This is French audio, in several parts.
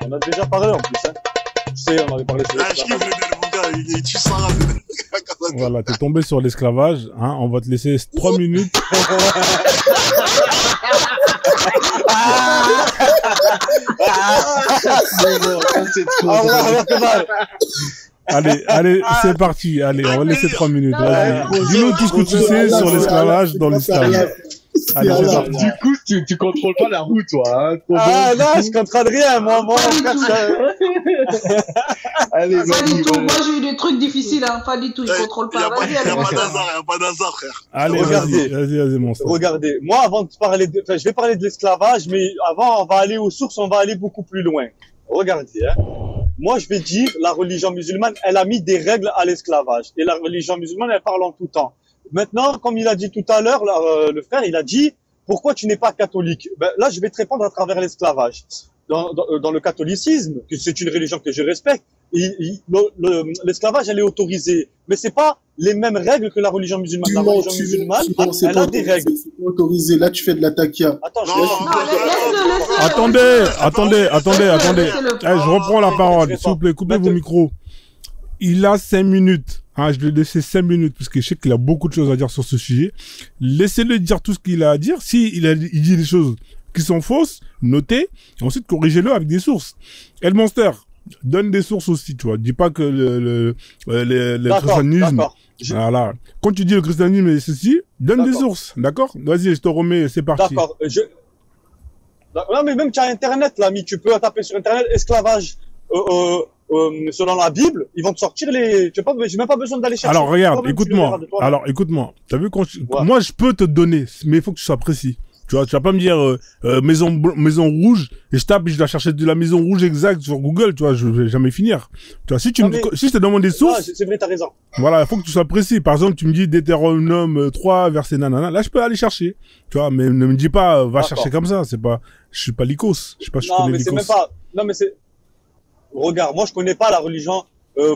On a déjà parlé en plus. Hein. Tu sais, on avait parlé sur Ah, je kiffe le gars, il tue Sarah. Voilà, t'es tombé sur l'esclavage. Hein, on va te laisser 3 minutes. Allez, c'est parti. Allez, on va laisser 3 minutes. Dis-nous tout ce que tu sais sur l'esclavage dans l'islam. Allez, c'est parti. Du coup, tu contrôles pas la roue, toi. Hein, ah non, je contrôle rien, moi, mon frère. Allez, pas du tout. Moi, j'ai eu des trucs difficiles, hein. Pas du tout. Je contrôle pas. Il n'y a pas d'hasard, frère. Allez, vas-y, mon frère. Regardez, moi, avant de parler je vais parler de l'esclavage, mais avant, on va aller aux sources, on va aller beaucoup plus loin. Regardez, hein. Moi, je vais dire, la religion musulmane, elle a mis des règles à l'esclavage. Et la religion musulmane, elle parle en tout temps. Maintenant, comme il a dit tout à l'heure, le frère, il a dit, pourquoi tu n'es pas catholique? Ben, là, je vais te répondre à travers l'esclavage. Dans le catholicisme, que c'est une religion que je respecte, l'esclavage, elle est autorisée. Mais c'est pas les mêmes règles que la religion musulmane. La religion musulmane, elle a des règles. C'est pas autorisé. Là, tu fais de la taquia. Attends, attendez. Je reprends la parole. S'il vous plaît, coupez vos micros. Il a 5 minutes. Hein, je lui ai laissé 5 minutes parce que je sais qu'il a beaucoup de choses à dire sur ce sujet. Laissez-le dire tout ce qu'il a à dire. Il dit des choses qui sont fausses, notez, et ensuite corrigez-le avec des sources. El Monster, donne des sources aussi, tu vois. Dis pas que le christianisme. Voilà. Quand tu dis le christianisme et ceci, donne des sources, d'accord? Vas-y, je te remets, c'est parti. D'accord. Non, mais même tu as Internet, l'ami, tu peux taper sur Internet esclavage. Selon la Bible, ils vont te sortir les. J'ai même pas besoin d'aller chercher. Alors regarde, écoute-moi. T'as vu moi je peux te donner, mais il faut que tu sois précis. Tu vas pas me dire maison rouge et je dois chercher de la maison rouge exacte sur Google, tu vois, je vais jamais finir. Tu vois, si je te demande des sources, c'est vrai, t'as raison. Voilà, il faut que tu sois précis. Par exemple, tu me dis Deutéronome 3 verset nanana, là je peux aller chercher. Tu vois, mais ne me dis pas va chercher comme ça, je suis pas Lycos, je sais pas si je connais Lycos. Non mais c'est regarde, moi je connais pas la religion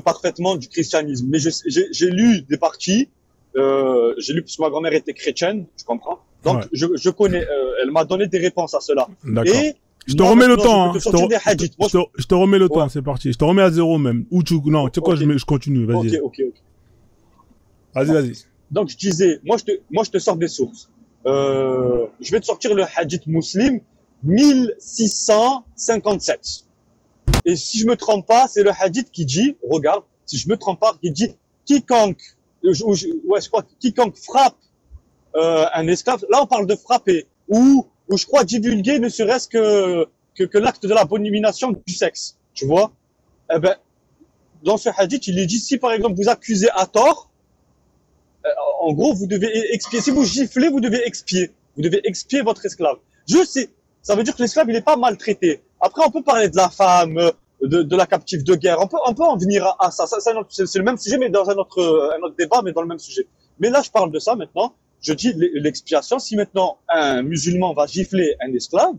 parfaitement du christianisme, mais j'ai lu des parties, j'ai lu parce que ma grand-mère était chrétienne, tu comprends? Donc je connais, elle m'a donné des réponses à cela. D'accord. Et je te remets le temps, je te remets le temps, c'est parti. Je te remets à 0 même. Ou tu sais quoi, je continue, vas-y. Ok. Vas-y. Donc je disais, moi je te sors des sources. Je vais te sortir le hadith Muslim 1657. Et si je me trompe pas, c'est le hadith qui dit, regarde, si je me trompe pas, qui dit quiconque frappe un esclave, là on parle de frapper, ou je crois divulguer ne serait-ce que l'acte de l'abomination du sexe, tu vois. Eh ben, dans ce hadith, il est dit, si par exemple vous accusez à tort, en gros vous devez expier, si vous giflez, vous devez expier votre esclave. Je sais, ça veut dire que l'esclave il est pas maltraité. Après on peut parler de la femme, de la captive de guerre, on peut en venir à ça, c'est le même sujet mais dans un autre débat, mais dans le même sujet. Mais là je parle de ça maintenant. Je dis l'expiation, si maintenant un musulman va gifler un esclave,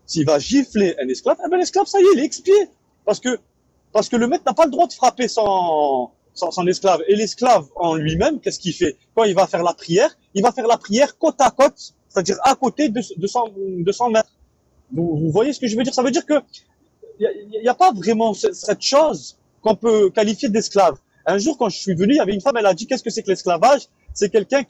s'il va gifler un esclave, eh ben l'esclave, ça y est, il est expié. Parce que le maître n'a pas le droit de frapper son esclave. Et l'esclave en lui-même, qu'est-ce qu'il fait? Quand il va faire la prière, il va faire la prière côte à côte, c'est-à-dire à côté de son maître. Vous voyez ce que je veux dire? Ça veut dire que il y a pas vraiment cette chose qu'on peut qualifier d'esclave. Un jour, quand je suis venu, il y avait une femme, elle a dit, qu'est-ce que c'est que l'esclavage? C'est quelqu'un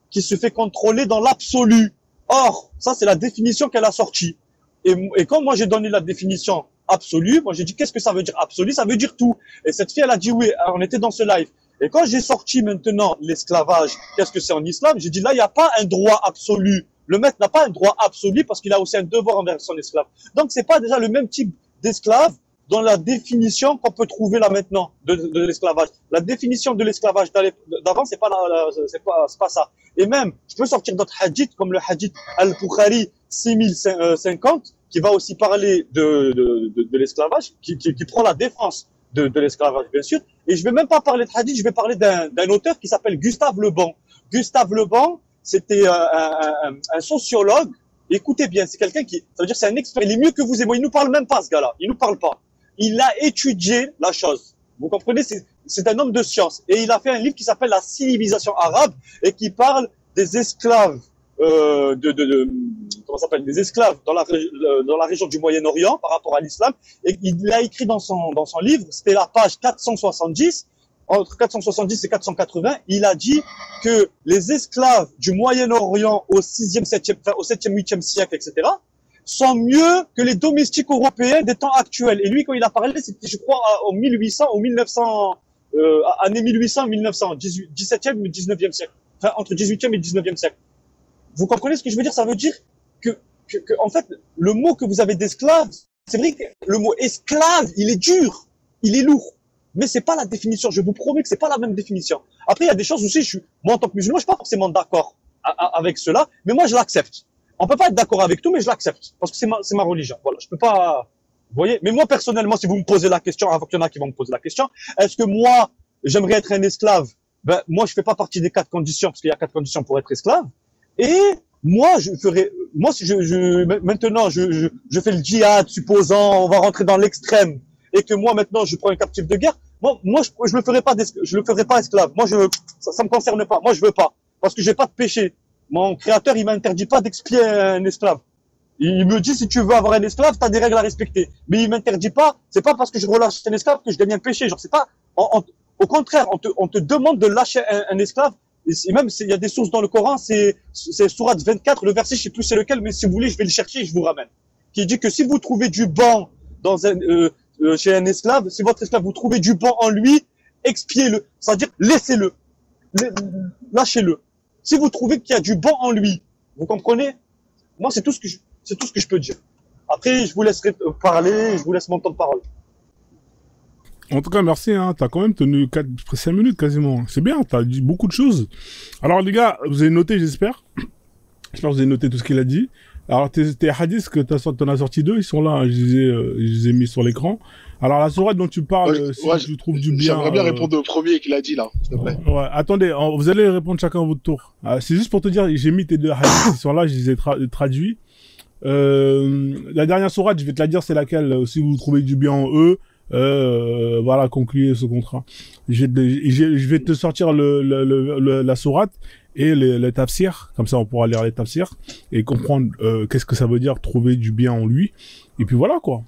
qui se fait contrôler dans l'absolu. Or, ça, c'est la définition qu'elle a sortie. Et quand moi, j'ai donné la définition absolue, moi, j'ai dit, qu'est-ce que ça veut dire absolu? Ça veut dire tout. Et cette fille, elle a dit oui, on était dans ce live. Et quand j'ai sorti maintenant l'esclavage, qu'est-ce que c'est en islam? J'ai dit, là, il n'y a pas un droit absolu. Le maître n'a pas un droit absolu parce qu'il a aussi un devoir envers son esclave. Donc, c'est pas déjà le même type d'esclave dans la définition qu'on peut trouver là maintenant de l'esclavage. La définition de l'esclavage d'avant, c'est pas ça. Et même, je peux sortir d'autres hadiths comme le hadith Al-Bukhari 6050 qui va aussi parler de l'esclavage, qui prend la défense de l'esclavage bien sûr. Et je vais même pas parler de hadith, je vais parler d'un auteur qui s'appelle Gustave Le Bon. Gustave Le Bon, c'était un sociologue. Écoutez bien, c'est quelqu'un ça veut dire c'est un expert. Il est mieux que vous et moi. Il nous parle même pas ce gars-là. Il nous parle pas. Il a étudié la chose. Vous comprenez, c'est un homme de science. Et il a fait un livre qui s'appelle La civilisation arabe et qui parle des esclaves comment ça s'appelle, des esclaves dans la région du Moyen-Orient par rapport à l'islam. Et il a écrit dans son livre, c'était la page 470, entre 470 et 480, il a dit que les esclaves du Moyen-Orient au 6e, 7e, enfin, au 7e, 8e siècle, etc., sont mieux que les domestiques européens des temps actuels. Et lui, quand il a parlé, c'était, je crois, en 1800, au 1900, année 1800, 1900, 17e ou 19e siècle. Enfin, entre 18e et 19e siècle. Vous comprenez ce que je veux dire? Ça veut dire que, en fait, le mot que vous avez d'esclave, c'est vrai que le mot esclave, il est dur, il est lourd. Mais c'est pas la définition. Je vous promets que c'est pas la même définition. Après, il y a des choses aussi, moi, en tant que musulman, je suis pas forcément d'accord avec cela, mais moi, je l'accepte. On peut pas être d'accord avec tout, mais je l'accepte. Parce que c'est ma religion. Voilà. Je peux pas, vous voyez. Mais moi, personnellement, si vous me posez la question, avant qu'il y en a qui vont me poser la question, est-ce que moi, j'aimerais être un esclave? Ben, moi, je fais pas partie des 4 conditions, parce qu'il y a 4 conditions pour être esclave. Et moi, si maintenant, je fais le djihad, supposant, on va rentrer dans l'extrême, et que moi, maintenant, je prends un captif de guerre, moi, je le ferai pas esclave. Moi, ça me concerne pas. Moi, je veux pas. Parce que j'ai pas de péché. Mon créateur, il m'interdit pas d'expier un esclave. Il me dit, si tu veux avoir un esclave, t'as des règles à respecter. Mais il m'interdit pas, c'est pas parce que je relâche un esclave que je deviens péché. Genre, c'est pas, au contraire, on te demande de lâcher un esclave. Et même, il y a des sources dans le Coran, c'est sourate 24, le verset, je sais plus c'est lequel, mais si vous voulez, je vais le chercher et je vous ramène. Qui dit que si vous trouvez du ban chez un esclave, si votre esclave, vous trouvez du ban en lui, expiez-le. C'est-à-dire, laissez-le. Lâchez-le. Si vous trouvez qu'il y a du bon en lui, vous comprenez? Moi, c'est tout ce que je peux dire. Après, je vous laisserai parler, je vous laisse mon temps de parole. En tout cas, merci, hein. T'as quand même tenu 5 minutes quasiment. C'est bien, t'as dit beaucoup de choses. Alors, les gars, vous avez noté, j'espère. J'espère que vous avez noté tout ce qu'il a dit. Alors, tes hadiths que t'en as sorti 2, ils sont là, je les ai mis sur l'écran. Alors, la sourate dont tu parles, si tu trouves du bien... J'aimerais bien répondre au premier qu'il a dit, là, s'il te plaît. Ouais, attendez, vous allez répondre chacun à votre tour. C'est juste pour te dire, j'ai mis tes 2 hadiths, ils sont là, je les ai traduits. La dernière sourate, je vais te la dire, c'est laquelle, si vous trouvez du bien en eux, voilà, concluez ce contrat. Je vais te sortir la sourate et les tafsirs, comme ça on pourra lire les tafsirs et comprendre qu'est-ce que ça veut dire trouver du bien en lui. Et puis voilà quoi.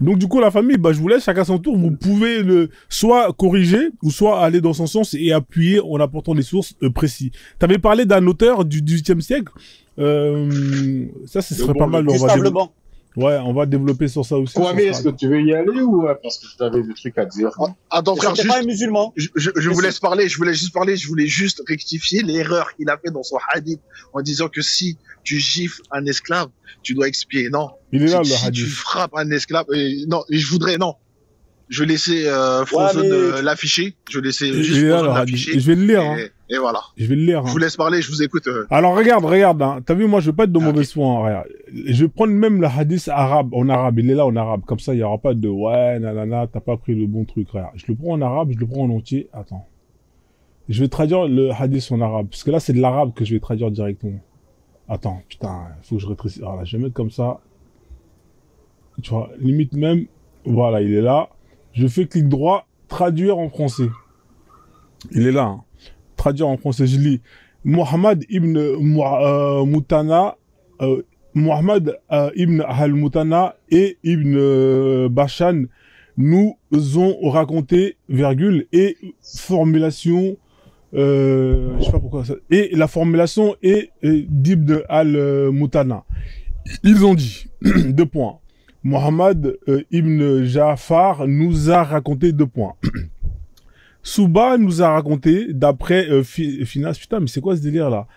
Donc du coup la famille, je vous laisse chacun son tour. Vous pouvez soit corriger ou soit aller dans son sens et appuyer en apportant des sources précises. T'avais parlé d'un auteur du XVIIIe siècle. Ça, ce serait pas mal. On va développer sur ça aussi. Ouais, mais est-ce que tu veux y aller ou parce que tu avais des trucs à dire? Attends, frère, pas un musulman. Je vous laisse parler, je voulais juste rectifier l'erreur qu'il a fait dans son hadith en disant que si tu gifles un esclave, tu dois expier. Non. Il est là, le si hadith. tu frappes un esclave, non, je vais laisser Frozen l'afficher. Je vais laisser juste Frozen l'afficher. Je vais le lire. Hein. Et voilà. Je vais le lire. Je vous laisse parler, je vous écoute. Alors regarde. Hein. T'as vu, moi je veux pas être de mauvaise foi. Hein, regarde. Je vais prendre même le hadith en arabe. Il est là en arabe. Comme ça, il y aura pas de ouais, nanana, t'as pas pris le bon truc. Regarde. Je le prends en arabe, je le prends en entier. Attends. Je vais traduire le hadith en arabe. Parce que là, c'est de l'arabe que je vais traduire directement. Attends, putain, faut que je rétrécisse. Voilà, je vais mettre comme ça. Tu vois, limite même. Voilà, il est là. Je fais clic droit, traduire en français. Il est là. Hein. Traduire en français, je lis. Muhammad ibn Mutana, Muhammad ibn al-Mutana et ibn Bashan nous ont raconté, virgule, et formulation, je sais pas pourquoi ça, et la formulation est d'ibn al-Mutana. Ils ont dit, 2 points. Muhammad ibn Ja'far nous a raconté 2 points. Souba nous a raconté, d'après Finas, putain, mais c'est quoi ce délire là?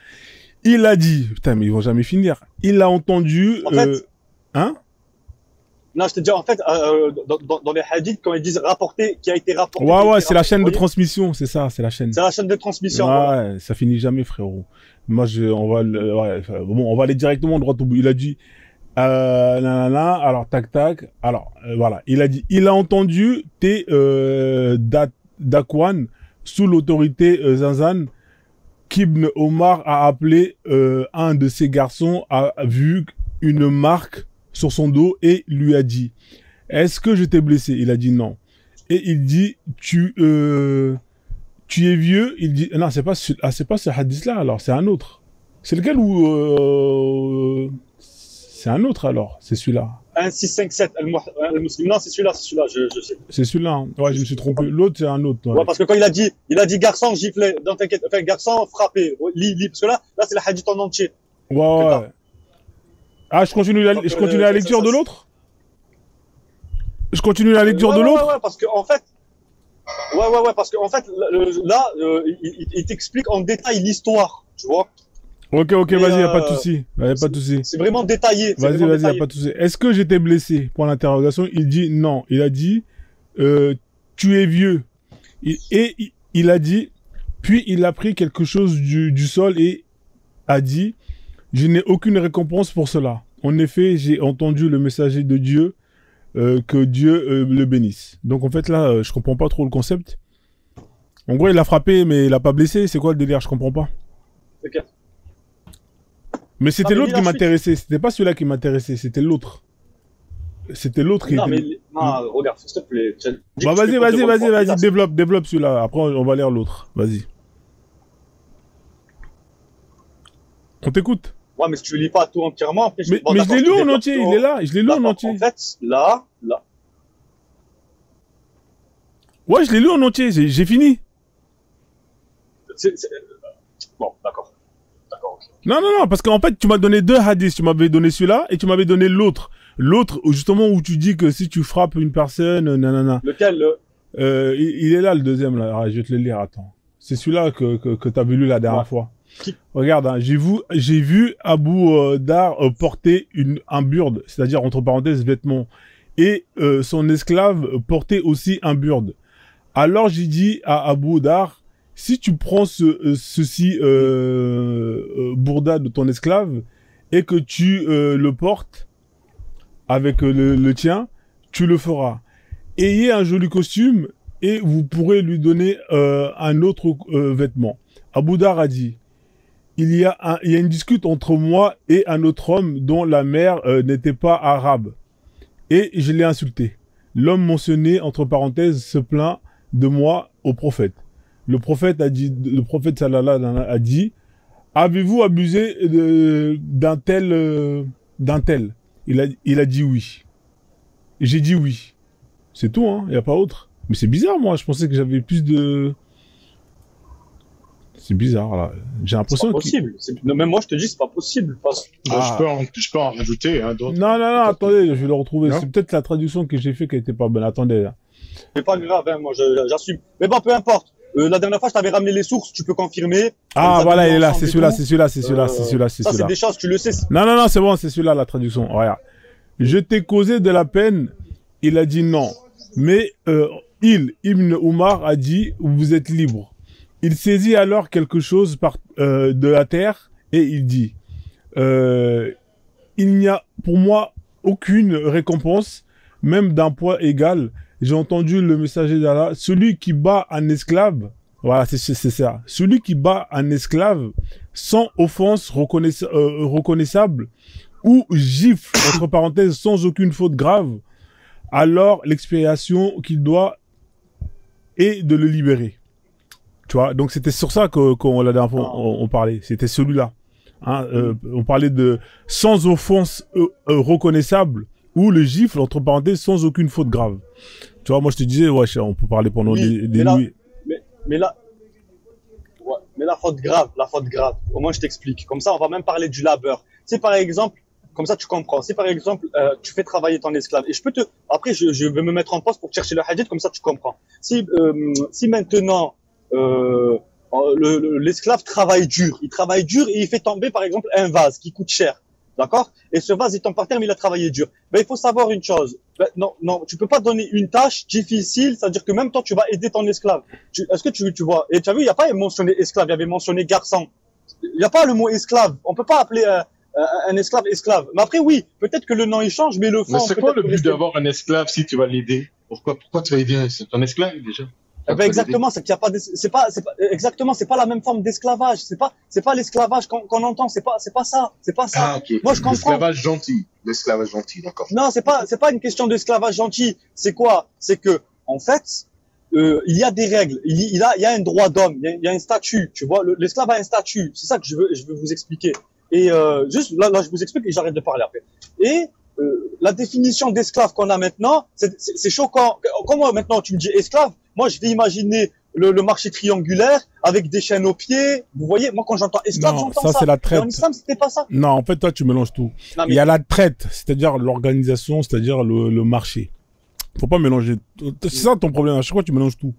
Il a dit, putain, mais ils vont jamais finir. Il a entendu, en fait, hein? Non, je te dis, en fait, dans les hadiths, quand ils disent rapporter, qui a été rapporté. Ouais, c'est la chaîne de transmission, c'est ça, c'est la chaîne. C'est la chaîne de transmission. Ouais, voilà. Ça finit jamais, frérot. Moi, on va aller directement droit au bout. Il a dit, alors, tac, alors, voilà. Il a dit, il a entendu Dakwan, sous l'autorité Zanzan, qu'Ibn Omar a appelé un de ses garçons, a vu une marque sur son dos et lui a dit « Est-ce que je t'ai blessé ?» Il a dit non. Et il dit « Tu es vieux ?» Il dit « Non, c'est pas ce hadith-là, alors c'est un autre. C'est lequel où c'est un autre alors, c'est celui-là. 1657 al-Muslim. Non, c'est celui-là, je sais. C'est celui-là. Hein. Ouais, je me suis trompé. L'autre, c'est un autre. Ouais, parce que quand il a dit garçon giflé, non t'inquiète, enfin garçon frappé, lit, parce que là c'est la hadith en entier. Ouais. Ah, je continue la lecture de l'autre. Je continue la lecture de l'autre. Ouais, parce que en fait. Ouais, parce qu'en fait, là, il t'explique en détail l'histoire, tu vois. Ok, vas-y, y a pas de souci. C'est vraiment détaillé. Vas-y, y a pas de souci. Est-ce que j'étais blessé? Pour l'interrogation, il dit non. Il a dit, tu es vieux. Et il a dit, puis il a pris quelque chose du sol et a dit, je n'ai aucune récompense pour cela. En effet, j'ai entendu le messager de Dieu, que Dieu le bénisse. Donc en fait là, je comprends pas trop le concept. En gros, il a frappé, mais il a pas blessé. C'est quoi le délire? Je comprends pas. Okay. Mais c'était l'autre qui m'intéressait. C'était pas celui-là qui m'intéressait. C'était l'autre. C'était l'autre qui. Non, regarde, s'il te plaît. Bah vas-y, développe celui-là. Après, on va lire l'autre. Vas-y. On t'écoute. Ouais, mais si tu lis pas tout entièrement, après mais je l'ai lu en entier, il est là, je l'ai lu en entier. En fait, là. Ouais, je l'ai lu en entier, j'ai fini. Bon, d'accord. Ok. Non, parce qu'en fait, tu m'as donné deux hadiths, tu m'avais donné celui-là et tu m'avais donné l'autre. L'autre, justement, où tu dis que si tu frappes une personne, nanana. Lequel il est là, le deuxième, là. Ah, je vais te le lire, attends. C'est celui-là que t'avais lu la dernière fois. Regarde, hein, j'ai vu Abu Dar porter un burde, c'est-à-dire entre parenthèses vêtements, et son esclave portait aussi un burde. Alors j'ai dit à Abu Dar, si tu prends ceci bourda de ton esclave et que tu le portes avec le tien, tu le feras. Ayez un joli costume et vous pourrez lui donner un autre vêtement. Abu Dar a dit, il y a une dispute entre moi et un autre homme dont la mère n'était pas arabe. Et je l'ai insulté. L'homme mentionné, entre parenthèses, se plaint de moi au prophète. Le prophète sallallahu alayhi wa sallam a dit, avez-vous abusé d'un tel? Il a dit oui. J'ai dit oui. C'est tout, hein. Il n'y a pas autre. Mais c'est bizarre, moi. Je pensais que j'avais plus de... C'est bizarre, là. J'ai l'impression que... C'est pas possible. Même moi, je te dis, c'est pas possible. Je peux en rajouter, hein, d'autres. Non, attendez, je vais le retrouver. C'est peut-être la traduction que j'ai fait qui était pas bonne. Attendez, là. C'est pas grave, hein, moi, j'assume. Mais bon, peu importe. La dernière fois, je t'avais ramené les sources, tu peux confirmer. Ah, voilà, il est là. C'est celui-là. Ça, c'est des choses, tu le sais. Non, c'est bon, c'est celui-là, la traduction. Regarde. Je t'ai causé de la peine. Il a dit non. Mais, Ibn Omar a dit, vous êtes libre. Il saisit alors quelque chose de la terre et il dit, il n'y a pour moi aucune récompense, même d'un poids égal. J'ai entendu le messager d'Allah, celui qui bat un esclave, voilà, c'est ça, celui qui bat un esclave sans offense reconnaissable ou gifle, entre parenthèses, sans aucune faute grave, alors l'expiation qu'il doit est de le libérer. Tu vois, donc c'était sur ça qu'on la dernière fois on parlait. C'était celui-là. Hein, on parlait de sans offense reconnaissable ou le gifle entre parenthèses sans aucune faute grave. Tu vois, moi je te disais ouais, on peut parler pendant des nuits. Mais la faute grave. Au moins je t'explique. Comme ça, on va même parler du labeur. Si par exemple, comme ça tu comprends. Si par exemple tu fais travailler ton esclave et après je vais me mettre en pause pour chercher le hadith comme ça tu comprends. Si maintenant l'esclave travaille dur. Il travaille dur et il fait tomber, par exemple, un vase qui coûte cher. D'accord? Et ce vase, il tombe par terre, mais il a travaillé dur. Ben, il faut savoir une chose. Ben, non, tu peux pas donner une tâche difficile, c'est-à-dire que même toi, tu vas aider ton esclave. Est-ce que tu vois? Et tu as vu, il n'y a pas mentionné esclave, il y avait mentionné garçon. Il n'y a pas le mot esclave. On peut pas appeler un esclave. Mais après, oui, peut-être que le nom, il change, mais le fond... Mais c'est quoi le but d'avoir un esclave si tu vas l'aider? Pourquoi tu vas aider? C'est ton esclave, déjà. Ben exactement, c'est qu'il y a pas exactement, c'est pas la même forme d'esclavage, c'est pas l'esclavage qu'on entend, c'est pas ça. Ah, ok. Moi je comprends. L'esclavage gentil, d'accord. Non, c'est pas une question d'esclavage gentil, c'est quoi? C'est que en fait, il y a des règles, il y a un droit d'homme, il y a un statut, tu vois. L'esclave a un statut. C'est ça que je veux vous expliquer. Et juste là, je vous explique et j'arrête de parler après. Et la définition d'esclave qu'on a maintenant, c'est choquant. Comment maintenant tu me dis esclave? Moi, je vais imaginer le marché triangulaire avec des chaînes aux pieds. Vous voyez, moi quand j'entends esclave, j'entends ça. Ça c'est la traite. Et en islam, c'était pas ça. Non, en fait, toi, tu mélanges tout. Non, mais... Il y a la traite, c'est-à-dire l'organisation, c'est-à-dire le marché. Faut pas mélanger. C'est ça ton problème. À chaque fois, tu mélanges tout.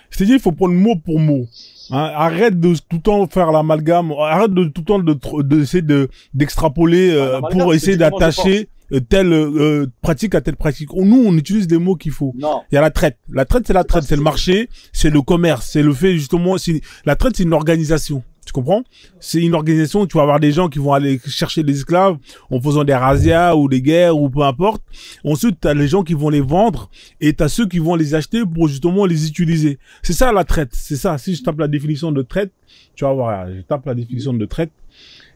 C'est-à-dire, il faut prendre mot pour mot. Hein, arrête de tout le temps faire l'amalgame. Arrête de tout le temps d'essayer d'extrapoler pour essayer d'attacher telle pratique à telle pratique. Nous, on utilise les mots qu'il faut. Non. Il y a la traite. La traite, c'est la traite. C'est le marché. C'est le commerce. C'est le fait, justement, la traite, c'est une organisation. Tu comprends? C'est une organisation, tu vas avoir des gens qui vont aller chercher des esclaves en faisant des razzias ou des guerres ou peu importe. Ensuite, tu as les gens qui vont les vendre et tu as ceux qui vont les acheter pour justement les utiliser. C'est ça la traite, c'est ça. Si je tape la définition de traite, tu vas voir, je tape la définition de traite.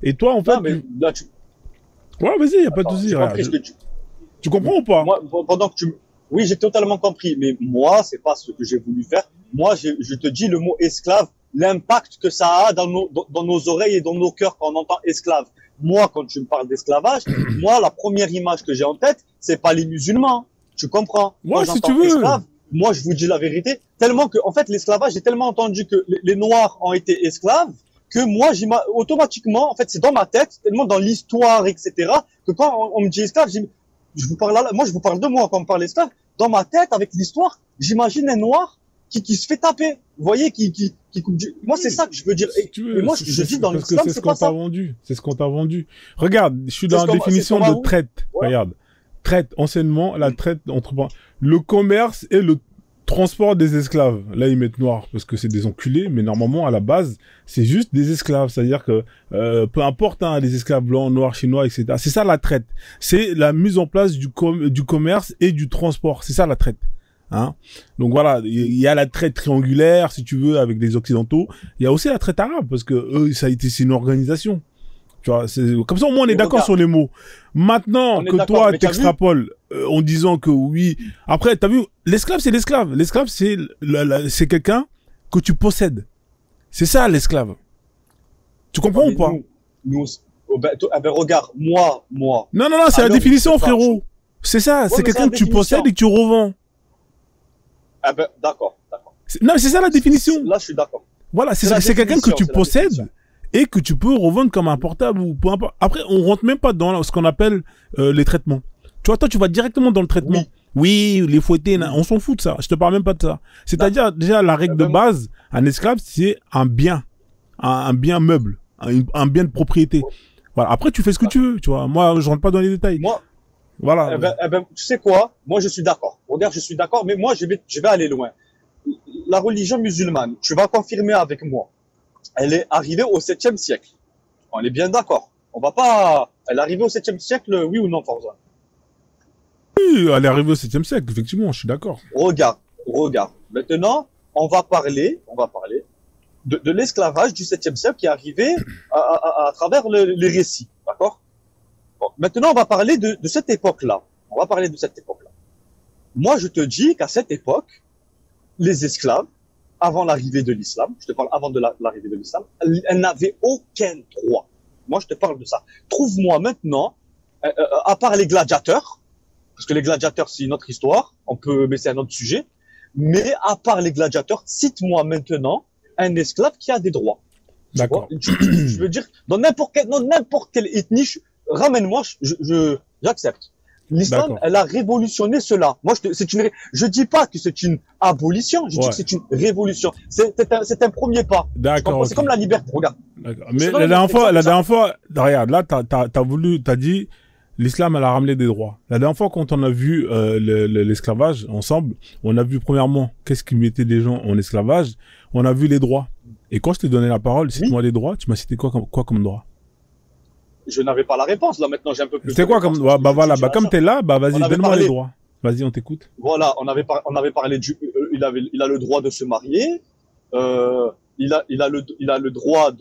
Et toi, en fait... Non, mais là, Ouais, vas-y, y a pas de souci. Tu comprends ou pas? Moi, pendant que Oui, j'ai totalement compris, mais moi, c'est pas ce que j'ai voulu faire. Moi, je te dis le mot esclave, l'impact que ça a dans nos oreilles et dans nos cœurs quand on entend esclave. Moi, quand tu me parles d'esclavage, moi, la première image que j'ai en tête, c'est pas les musulmans. Tu comprends? Ouais, si tu veux. Esclave, moi, je vous dis la vérité, tellement que, en fait, l'esclavage, j'ai tellement entendu que les Noirs ont été esclaves, que moi, automatiquement, en fait, c'est dans ma tête, tellement dans l'histoire, etc., que quand on me dit esclave, je vous parle là, moi, je vous parle de moi quand on me parle esclave, dans ma tête, avec l'histoire, j'imagine un Noir qui se fait taper. Vous voyez, qui coupe du... Moi, c'est ça que je veux dire. Si tu veux, et moi, je dis dans l'islam, c'est pas ça. C'est ce qu'on t'a vendu. Regarde, je suis dans la définition de traite. Ouais. Regarde. Traite, enseignement, la traite entre le commerce et le transport des esclaves. Là, ils mettent noir parce que c'est des enculés, mais normalement, à la base, c'est juste des esclaves. C'est-à-dire que, peu importe, hein, les esclaves blancs, noirs, chinois, etc. C'est ça la traite. C'est la mise en place du commerce et du transport. C'est ça la traite. Hein? Donc voilà, il y a la traite triangulaire, si tu veux, avec les occidentaux. Il y a aussi la traite arabe, parce que eux, c'est une organisation. Tu vois, comme ça, au moins, on est d'accord sur les mots. Maintenant que toi, t'extrapoles, en disant que oui. Après, t'as vu, l'esclave, c'est l'esclave. L'esclave, c'est quelqu'un que tu possèdes. C'est ça, l'esclave. Tu comprends ou pas? Regarde, moi. Non, c'est la définition, frérot. C'est ça, c'est quelqu'un que tu possèdes et que tu revends. Ah ben, d'accord. Non, mais c'est ça la définition. Là, je suis d'accord. Voilà, c'est quelqu'un que tu possèdes et que tu peux revendre comme un portable ou peu importe. Après, on rentre même pas dans ce qu'on appelle les traitements. Tu vois, toi, tu vas directement dans le traitement. Oui, les fouettés, on s'en fout de ça. Je te parle même pas de ça. C'est-à-dire, déjà, la règle de base, un esclave, c'est un bien. Un bien meuble. Un bien de propriété. Voilà. Après, tu fais ce que tu veux, tu vois. Moi, je rentre pas dans les détails. Moi, voilà. Tu sais quoi? Moi, je suis d'accord. Regarde, je suis d'accord, mais moi, je vais aller loin. La religion musulmane, tu vas confirmer avec moi. Elle est arrivée au 7e siècle. On est bien d'accord. On va pas, elle est arrivée au 7e siècle, oui ou non, Farzan? Oui, elle est arrivée au 7e siècle, effectivement, je suis d'accord. Regarde. Maintenant, on va parler de l'esclavage du 7e siècle qui est arrivé à travers les récits. D'accord? Bon, maintenant, on va parler de cette époque-là. Moi, je te dis qu'à cette époque, les esclaves, avant l'arrivée de l'islam, je te parle avant de l'arrivée de l'islam, elles n'avaient aucun droit. Moi, je te parle de ça. Trouve-moi maintenant, à part les gladiateurs, parce que les gladiateurs, c'est une autre histoire, mais c'est un autre sujet, mais à part les gladiateurs, cite-moi maintenant un esclave qui a des droits. D'accord. Je veux dire, dans n'importe quelle ethnie, ramène-moi, j'accepte. L'islam, elle a révolutionné cela. Moi, je dis pas que c'est une abolition, je dis que c'est une révolution. C'est un premier pas. D'accord. C'est comme la liberté. Regarde. D'accord. Mais la dernière fois, regarde, là, t'as dit, l'islam, elle a ramené des droits. La dernière fois, quand on a vu l'esclavage ensemble, on a vu premièrement qu'est-ce qui mettait des gens en esclavage. On a vu les droits. Et quand je t'ai donné la parole, cite-moi les droits, tu m'as cité quoi comme droit? Je n'avais pas la réponse, là, maintenant, j'ai un peu plus. C'était quoi comme, voilà, comme t'es là, vas-y, donne-moi les droits. Vas-y, on t'écoute. Voilà, on avait parlé il a le droit de se marier, il a le droit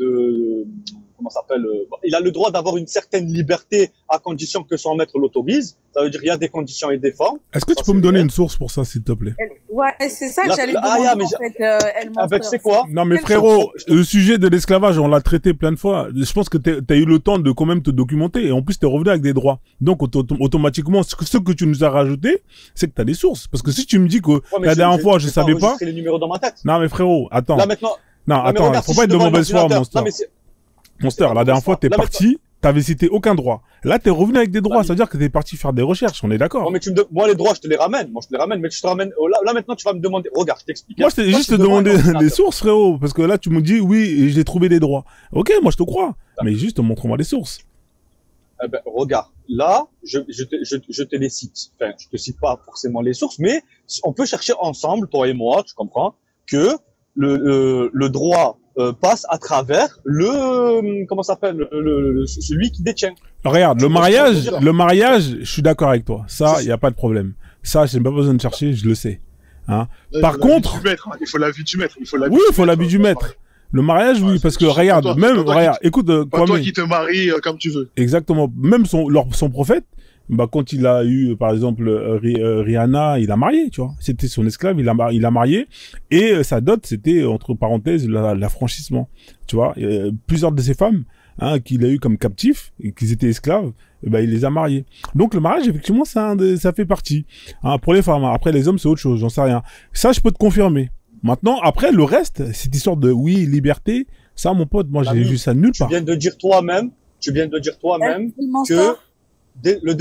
comment ça s'appelle, il a le droit d'avoir une certaine liberté à condition que son maître l'autorise. Ça veut dire qu'il y a des conditions et des formes. Est-ce que tu peux me donner une source pour ça, s'il te plaît? Ouais, c'est ça que Là, j'allais là, demander, en fait, avec c'est quoi? Non, mais Quelle frérot, le sujet de l'esclavage, on l'a traité plein de fois. Je pense que t'as eu le temps de quand même te documenter. Et en plus, t'es revenu avec des droits. Donc, automatiquement, ce que tu nous as rajouté, c'est que t'as des sources. Parce que si tu me dis que la dernière fois, je savais pas. Les numéros dans ma tête. Non, mais frérot, attends. Là, maintenant. Non, attends, regarde, faut si pas je être de demande mauvaise foi, l'ordinateur- Monster. Non, mais c'est- Monster, la dernière fois, t'es Là, parti, t'avais cité aucun droit. Là, t'es revenu avec des droits. Ça veut dire que t'es parti faire des recherches. On est d'accord? Non, mais moi, les droits, je te les ramène. Moi, je te les ramène, mais je te ramène. Là, maintenant, tu vas me demander. Regarde, je t'explique. Moi, je t'ai juste demandé des sources, frérot. Parce que là, tu me dis, oui, j'ai trouvé des droits. Ok, moi, je te crois. Mais juste, montre-moi les sources. Eh ben, regarde. Là, je te les cite. Enfin, je te cite pas forcément les sources, mais on peut chercher ensemble, toi et moi, tu comprends, que le droit passe à travers comment ça s'appelle, celui qui détient. Regarde, le mariage, je suis d'accord avec toi. Ça, il y a pas de problème. Ça, j'ai pas besoin de chercher, je le sais. Hein. Par contre, il faut l'avis du maître. Oui, il faut l'avis du maître. Le mariage, oui, parce que regarde, regarde, écoute, pas toi qui te maries comme tu veux. Exactement. Même son prophète, bah, quand il a eu, par exemple, Rihanna, il a marié, tu vois. C'était son esclave, il a marié. Et sa dot, c'était, entre parenthèses, l'affranchissement. Tu vois. Plusieurs de ces femmes, hein, qu'il a eu comme captifs, et qu'ils étaient esclaves, bah, il les a mariés. Donc, le mariage, effectivement, ça fait partie. Hein, pour les femmes. Après, les hommes, c'est autre chose, j'en sais rien. Ça, je peux te confirmer. Maintenant, après, le reste, cette histoire de, oui, liberté, ça, mon pote, moi, j'ai vu ça nulle part. Tu viens de dire toi-même que le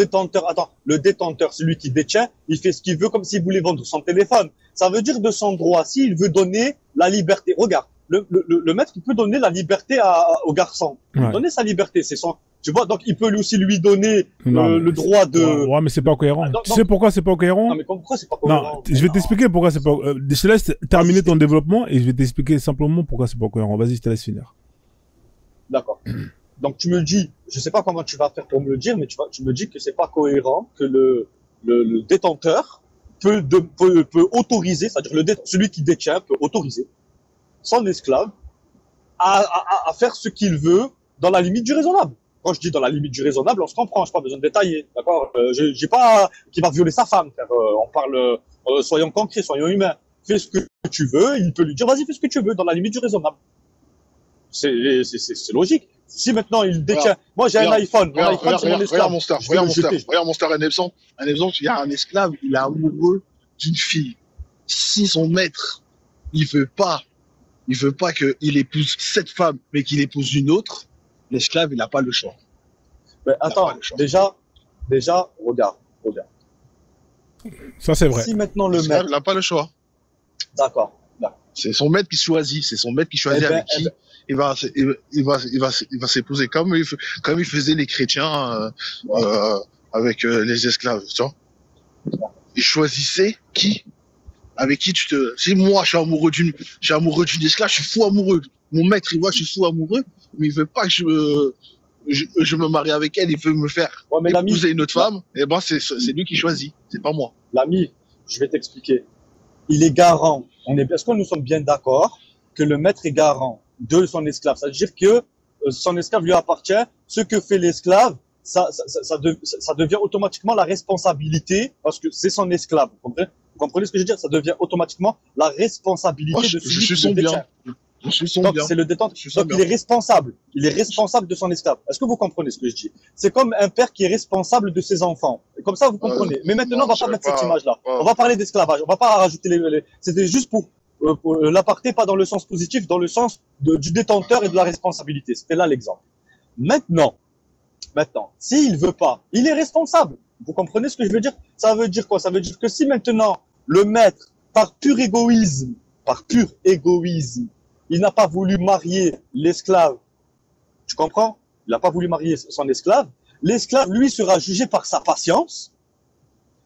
détenteur, celui qui détient, il fait ce qu'il veut comme s'il voulait vendre son téléphone. Ça veut dire de son droit, s'il veut donner la liberté. Regarde, le maître, il peut donner la liberté au garçon. Il peut donner sa liberté, c'est son, tu vois, donc il peut aussi lui donner le droit de... Ouais, mais c'est pas cohérent. Tu sais pourquoi c'est pas cohérent? Non, mais pourquoi c'est pas cohérent? Non, je vais t'expliquer pourquoi c'est pas, je te laisse terminer ton développement et je vais t'expliquer simplement pourquoi c'est pas cohérent. Vas-y, je te laisse finir. D'accord. Donc tu me dis, je sais pas comment tu vas faire pour me le dire, mais tu me dis que c'est pas cohérent que le détenteur peut autoriser, c'est-à-dire celui qui détient peut autoriser son esclave à faire ce qu'il veut dans la limite du raisonnable. Quand je dis dans la limite du raisonnable, on se comprend, j'ai pas besoin de détailler, d'accord? J'ai pas qui va violer sa femme, car on parle, soyons concrets, soyons humains. Fais ce que tu veux, il peut lui dire vas-y, fais ce que tu veux dans la limite du raisonnable. C'est logique. Si maintenant il détient, moi j'ai un iPhone, mon iPhone c'est mon esclave. Regarde mon star, un exemple, il y a un esclave, il est amoureux d'une fille. Si son maître, il veut pas qu'il épouse cette femme, mais qu'il épouse une autre, l'esclave, il n'a pas le choix. Mais attends, déjà, regarde. Ça c'est vrai. Si maintenant le l'esclave, maître, il n'a pas le choix. d'accord. C'est son maître qui choisit, avec qui il va s'épouser comme il faisait les chrétiens avec les esclaves, tu vois. Il choisissait avec qui si moi je suis amoureux d'une esclave, je suis fou amoureux. Mon maître, il voit que je suis fou amoureux, mais il veut pas que je me marie avec elle, il veut me faire épouser une autre femme, et ben c'est lui qui choisit, c'est pas moi. L'ami, je vais t'expliquer. Il est garant. Est-ce que nous sommes bien d'accord que le maître est garant de son esclave? C'est-à-dire que son esclave lui appartient. Ce que fait l'esclave, ça devient automatiquement la responsabilité, parce que c'est son esclave. Vous comprenez ce que je veux dire? Ça devient automatiquement la responsabilité de celui qui le détient. Donc c'est le détenteur. Donc il est responsable. Il est responsable de son esclave. Est-ce que vous comprenez ce que je dis? C'est comme un père qui est responsable de ses enfants. Et comme ça vous comprenez. Mais maintenant on va pas mettre cette image-là. On va parler d'esclavage. On va pas rajouter C'était juste pour l'aparté, pas dans le sens positif, dans le sens du détenteur et de la responsabilité. C'était là l'exemple. Maintenant, s'il veut pas, il est responsable. Vous comprenez ce que je veux dire? Ça veut dire quoi? Ça veut dire que si maintenant le maître, par pur égoïsme, il n'a pas voulu marier l'esclave. Tu comprends? Il n'a pas voulu marier son esclave. L'esclave, lui, sera jugé par sa patience.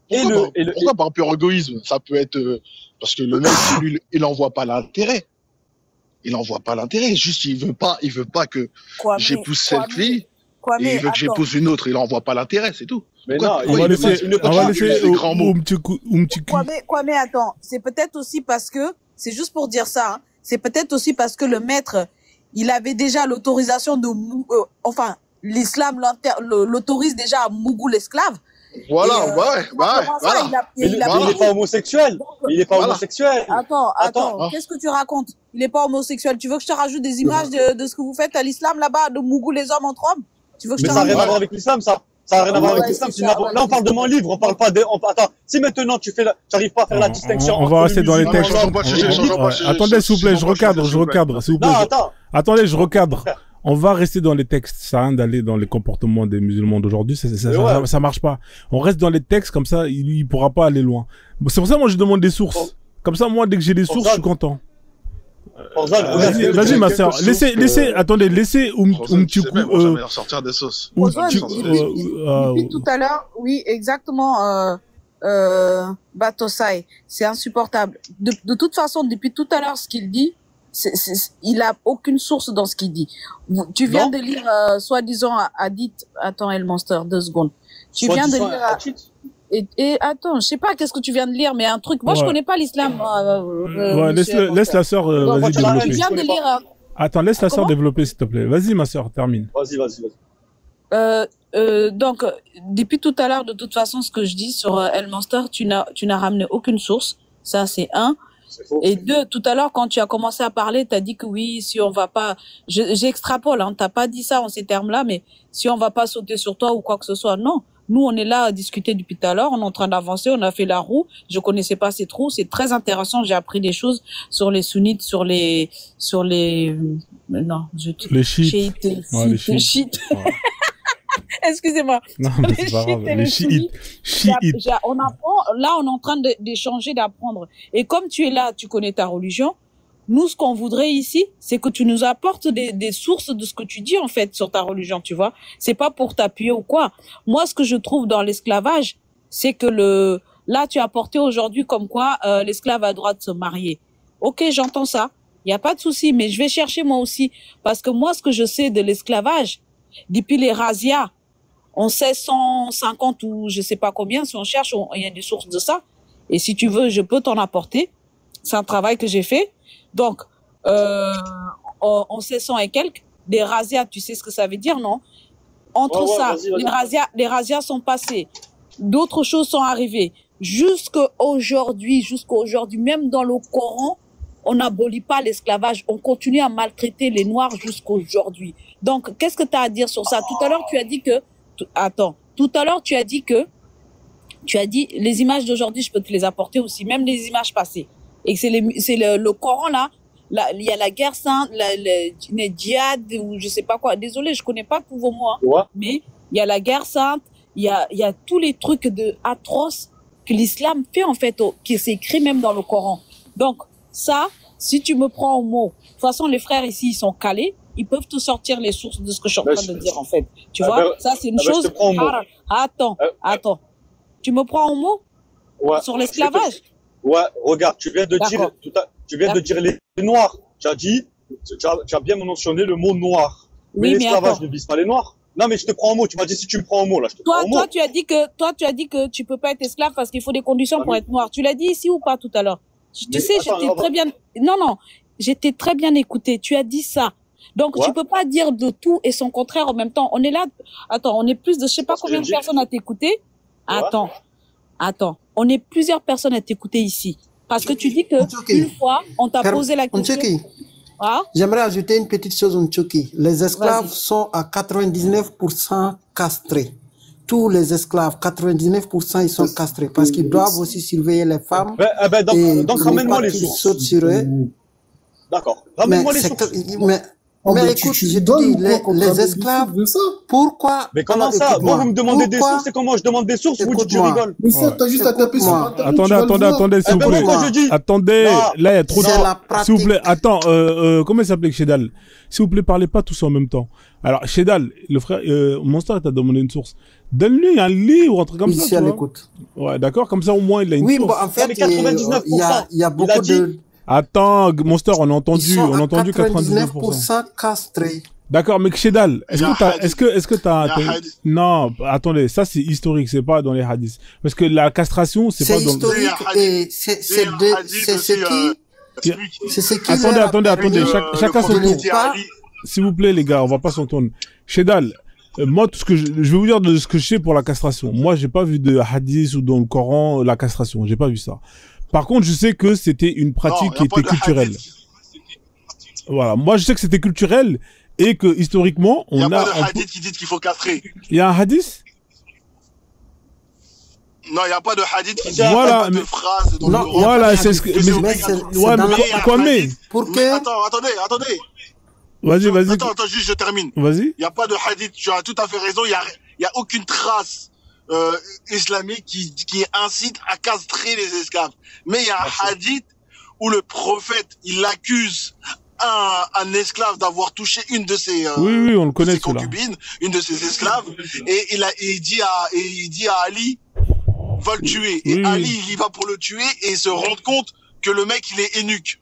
Pourquoi par pur égoïsme? Ça peut être parce que le mec, lui, il en voit pas l'intérêt. Juste, il veut pas que j'épouse cette fille. Et il veut que j'épouse une autre. Il en voit pas l'intérêt, c'est tout. Mais non, on va laisser Kwame, attends. C'est peut-être aussi parce que, c'est juste pour dire ça, hein, c'est peut-être aussi parce que le maître, il avait déjà l'autorisation de, enfin, l'islam l'autorise déjà à Mougou l'esclave. Voilà, voilà. Il n'est pas homosexuel. Il n'est pas homosexuel. Attends. Qu'est-ce que tu racontes? Il n'est pas homosexuel. Tu veux que je te rajoute des images de ce que vous faites à l'islam là-bas, de Mougou les hommes entre hommes? Tu veux que je te ça n'a rajoute? rien à voir avec l'islam, ça. Ça n'a rien à voir avec l'islam. Là, on parle de mon livre. On parle pas de. Attends. Si maintenant tu n'arrives pas à faire la distinction. On va rester dans les textes. Attendez, s'il vous plaît, je recadre, s'il vous plaît. Non, attends. Attendez, je recadre. On va rester dans les textes. Ça sert à rien d'aller dans les comportements des musulmans d'aujourd'hui. Ça marche pas. On reste dans les textes, comme ça, il pourra pas aller loin. C'est pour ça, moi, je demande des sources. Comme ça, moi, dès que j'ai des sources, je suis content. Vas-y, ma sœur. Attendez, laissez Umtuku. On va sortir des sauces. Depuis tout à l'heure, oui, exactement, Batosai. C'est insupportable. De toute façon, depuis tout à l'heure, ce qu'il dit, il a aucune source dans ce qu'il dit. Tu viens de lire, soi-disant, Hadith. Attends, El Monster, 2 secondes. Tu viens de lire. Et attends, je sais pas qu'est-ce que tu viens de lire, mais un truc. Moi, je connais pas l'islam. Laisse la sœur vas-y développer. Tu viens de lire. Attends, laisse la sœur développer, s'il te plaît. Vas-y, ma sœur, termine. Vas-y. Donc, depuis tout à l'heure, de toute façon, ce que je dis sur El Monster, tu n'as ramené aucune source. Ça, c'est un. Et 2, tout à l'heure, quand tu as commencé à parler, tu as dit que oui, si on va pas, j'extrapole, hein, t'as pas dit ça en ces termes-là, mais si on va pas sauter sur toi ou quoi que ce soit, non. Nous, on est là à discuter depuis tout à l'heure, on est en train d'avancer, on a fait la roue, je connaissais pas cette roue, c'est très intéressant, j'ai appris des choses sur les sunnites, sur les, les chiites. Les chiites. Excusez-moi. Non, mais c'est pas grave. Les chiites. On apprend, là, on est en train d'échanger, d'apprendre. Et comme tu es là, tu connais ta religion, nous, ce qu'on voudrait ici, c'est que tu nous apportes des sources de ce que tu dis, en fait, sur ta religion, tu vois. C'est pas pour t'appuyer ou quoi. Moi, ce que je trouve dans l'esclavage, c'est que là, tu as apporté aujourd'hui comme quoi, l'esclave a le droit de se marier. Ok, j'entends ça. Il y a pas de souci, mais je vais chercher moi aussi. Parce que moi, ce que je sais de l'esclavage, depuis les razzias, en 1650 ou je sais pas combien, si on cherche, il y a des sources de ça. Et si tu veux, je peux t'en apporter. C'est un travail que j'ai fait. Donc, en 1600 et quelques, des razzias, tu sais ce que ça veut dire, non? Entre ça, vas-y. Les razzias sont passés. D'autres choses sont arrivées. Jusqu'à aujourd'hui, même dans le Coran, on n'abolit pas l'esclavage. On continue à maltraiter les Noirs jusqu'aujourd'hui. Donc, qu'est-ce que tu as à dire sur ça? Tout à l'heure, tu as dit que... Attends. Tout à l'heure, tu as dit les images d'aujourd'hui, je peux te les apporter aussi, même les images passées. Et que c'est le Coran, là, il y a la guerre sainte, le djihad, ou je sais pas quoi. Désolé, je connais pas tous vos mots, hein. Ouais. Mais il y a la guerre sainte, il y a tous les trucs atroces que l'islam fait, en fait, qui c'est écrit même dans le Coran. Donc, ça, si tu me prends au mot, de toute façon, les frères ici, ils sont calés, ils peuvent te sortir les sources de ce que je suis en train de dire, en fait. Tu vois, ça, c'est une chose. Attends. Tu me prends au mot? Ouais. Sur l'esclavage? Ouais, regarde, tu viens de dire les noirs. Tu as bien mentionné le mot noir. Mais l'esclavage ne vise pas les noirs. Non, mais je te prends au mot. Tu m'as dit si tu me prends au mot, là, je te prends au mot. Toi, tu as dit que tu peux pas être esclave parce qu'il faut des conditions pour être noir. Tu l'as dit ici ou pas tout à l'heure? Tu sais, j'étais très bien, j'étais très bien écouté. Tu as dit ça. Donc, tu peux pas dire de tout et son contraire en même temps. On est là, on est plus de je sais pas combien de personnes à t'écouter. Attends. On est plusieurs personnes à t'écouter ici. Parce que tu dis que une fois, on t'a posé la question. J'aimerais ajouter une petite chose, Tchoki. Les esclaves sont à 99% castrés. Tous les esclaves, 99%, ils sont castrés. Parce qu'ils doivent aussi surveiller les femmes. Donc ramène-moi les sources. Sur eux. D'accord. Ramène-moi les sources. Mais écoute, je te dis, les esclaves, pourquoi... Mais comment ça? Moi, vous me demandez des sources, et quand moi je demande des sources, vous dites tu rigoles. Mais ça, t'as juste à taper sur Attendez, s'il vous plaît. Attendez, là, il y a trop de... S'il vous plaît, attends, comment il s'appelait Shedal? S'il vous plaît, parlez pas tous en même temps. Alors, Shedal, le frère, Monster t'a demandé une source. Donne-lui un livre ou un truc comme ça. Ici, à l'écoute. Ouais, d'accord, comme ça, au moins, il a une source. Oui, bon, en fait, il y a beaucoup de... Attends, Monster, on a entendu 99% castrés. D'accord, mais Shedal, est-ce que t'as, non, attendez, ça c'est historique, c'est pas dans les hadiths. Parce que la castration, c'est pas dans historique et c'est ce qui... Attendez, chacun son tour. s'il vous plaît, les gars, on va pas s'entendre. Shedal, moi, tout ce que je vais vous dire de ce que je sais pour la castration. Moi, j'ai pas vu de hadith ou dans le Coran la castration. J'ai pas vu ça. Par contre, je sais que c'était une pratique qui était culturelle. Voilà. Moi, je sais que c'était culturel et que historiquement, Il n'y a pas de hadith qui dit qu'il faut castrer. Il y a un hadith? Non, il n'y a pas de hadith qui dit voilà, pas de phrase dans non, le Coran. voilà, c'est ce que. Mais pour que. Attendez. Vas-y. Attends, juste je termine. Vas-y. Il n'y a pas de hadith, tu as tout à fait raison, il y a aucune trace islamique qui incite à castrer les esclaves. Mais il y a un hadith où le prophète, il accuse un esclave d'avoir touché une de ses oui, on le connaît, concubines, une de ses esclaves, et il dit à Ali, va le tuer. Et Ali, il y va pour le tuer et il se rend compte que le mec, il est eunuque.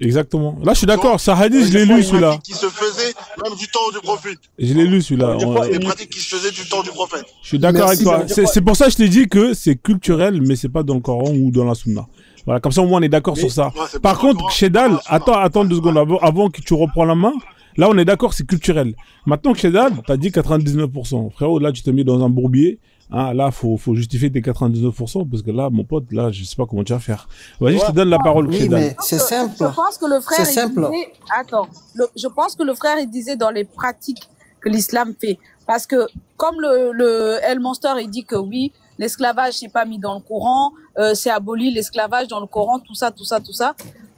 Exactement. Là, je suis d'accord. Ça hadith, je l'ai lu celui-là. Qui se faisait même du temps du prophète. Je l'ai lu celui-là. Des pratiques qui se faisaient du temps du prophète. Je suis d'accord avec toi. C'est pour ça que je t'ai dit que c'est culturel, mais c'est pas dans le Coran ou dans la Sunna. Voilà, comme ça au moins on est d'accord sur ça. Ouais, par contre, Shedal, attends 2 secondes avant que tu reprends la main. Là, on est d'accord, c'est culturel. Maintenant, Shedal, t'as dit 99%. Frérot, là, tu t'es mis dans un bourbier. Ah, là, faut justifier tes 99%, parce que là, mon pote, là, je sais pas comment tu vas faire. Vas-y, je te donne la parole, oui, mais c'est simple. Je pense que le frère, je pense que le frère, il disait dans les pratiques que l'islam fait. Parce que, comme le El Monster, il dit que oui, l'esclavage, c'est pas mis dans le Coran, c'est aboli, l'esclavage dans le Coran, tout ça.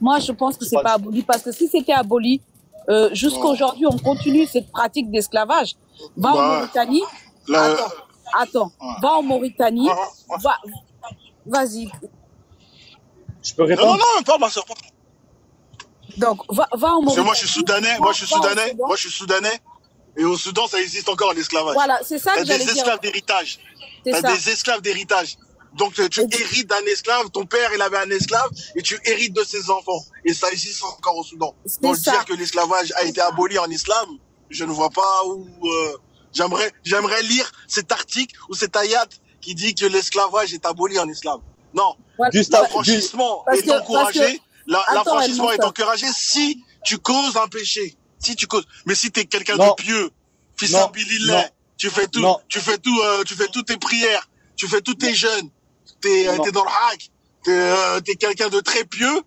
Moi, je pense que c'est pas aboli, parce que si c'était aboli, jusqu'à aujourd'hui, on continue cette pratique d'esclavage. Va en Mauritanie. Attends, va en Mauritanie, vas-y. Je peux répondre? Non, pas ma soeur. Donc, va en Mauritanie. Parce que moi, je suis soudanais, et au Soudan, ça existe encore l'esclavage. Voilà, c'est ça que j'allais dire. T'as des esclaves d'héritage. T'as des esclaves d'héritage. Donc, tu hérites d'un esclave, ton père, il avait un esclave, et tu hérites de ses enfants. Et ça existe encore au Soudan. Donc, dire que l'esclavage a été aboli en islam, je ne vois pas où... J'aimerais lire cet article ou cet ayat qui dit que l'esclavage est aboli en islam. Non. L'affranchissement est encouragé. L'affranchissement est encouragé si tu causes un péché. Si tu causes. Mais si t'es quelqu'un de pieux, fils abilillah, tu fais toutes tes prières, tu fais tous tes jeûnes, t'es dans le hack, t'es quelqu'un de très pieux,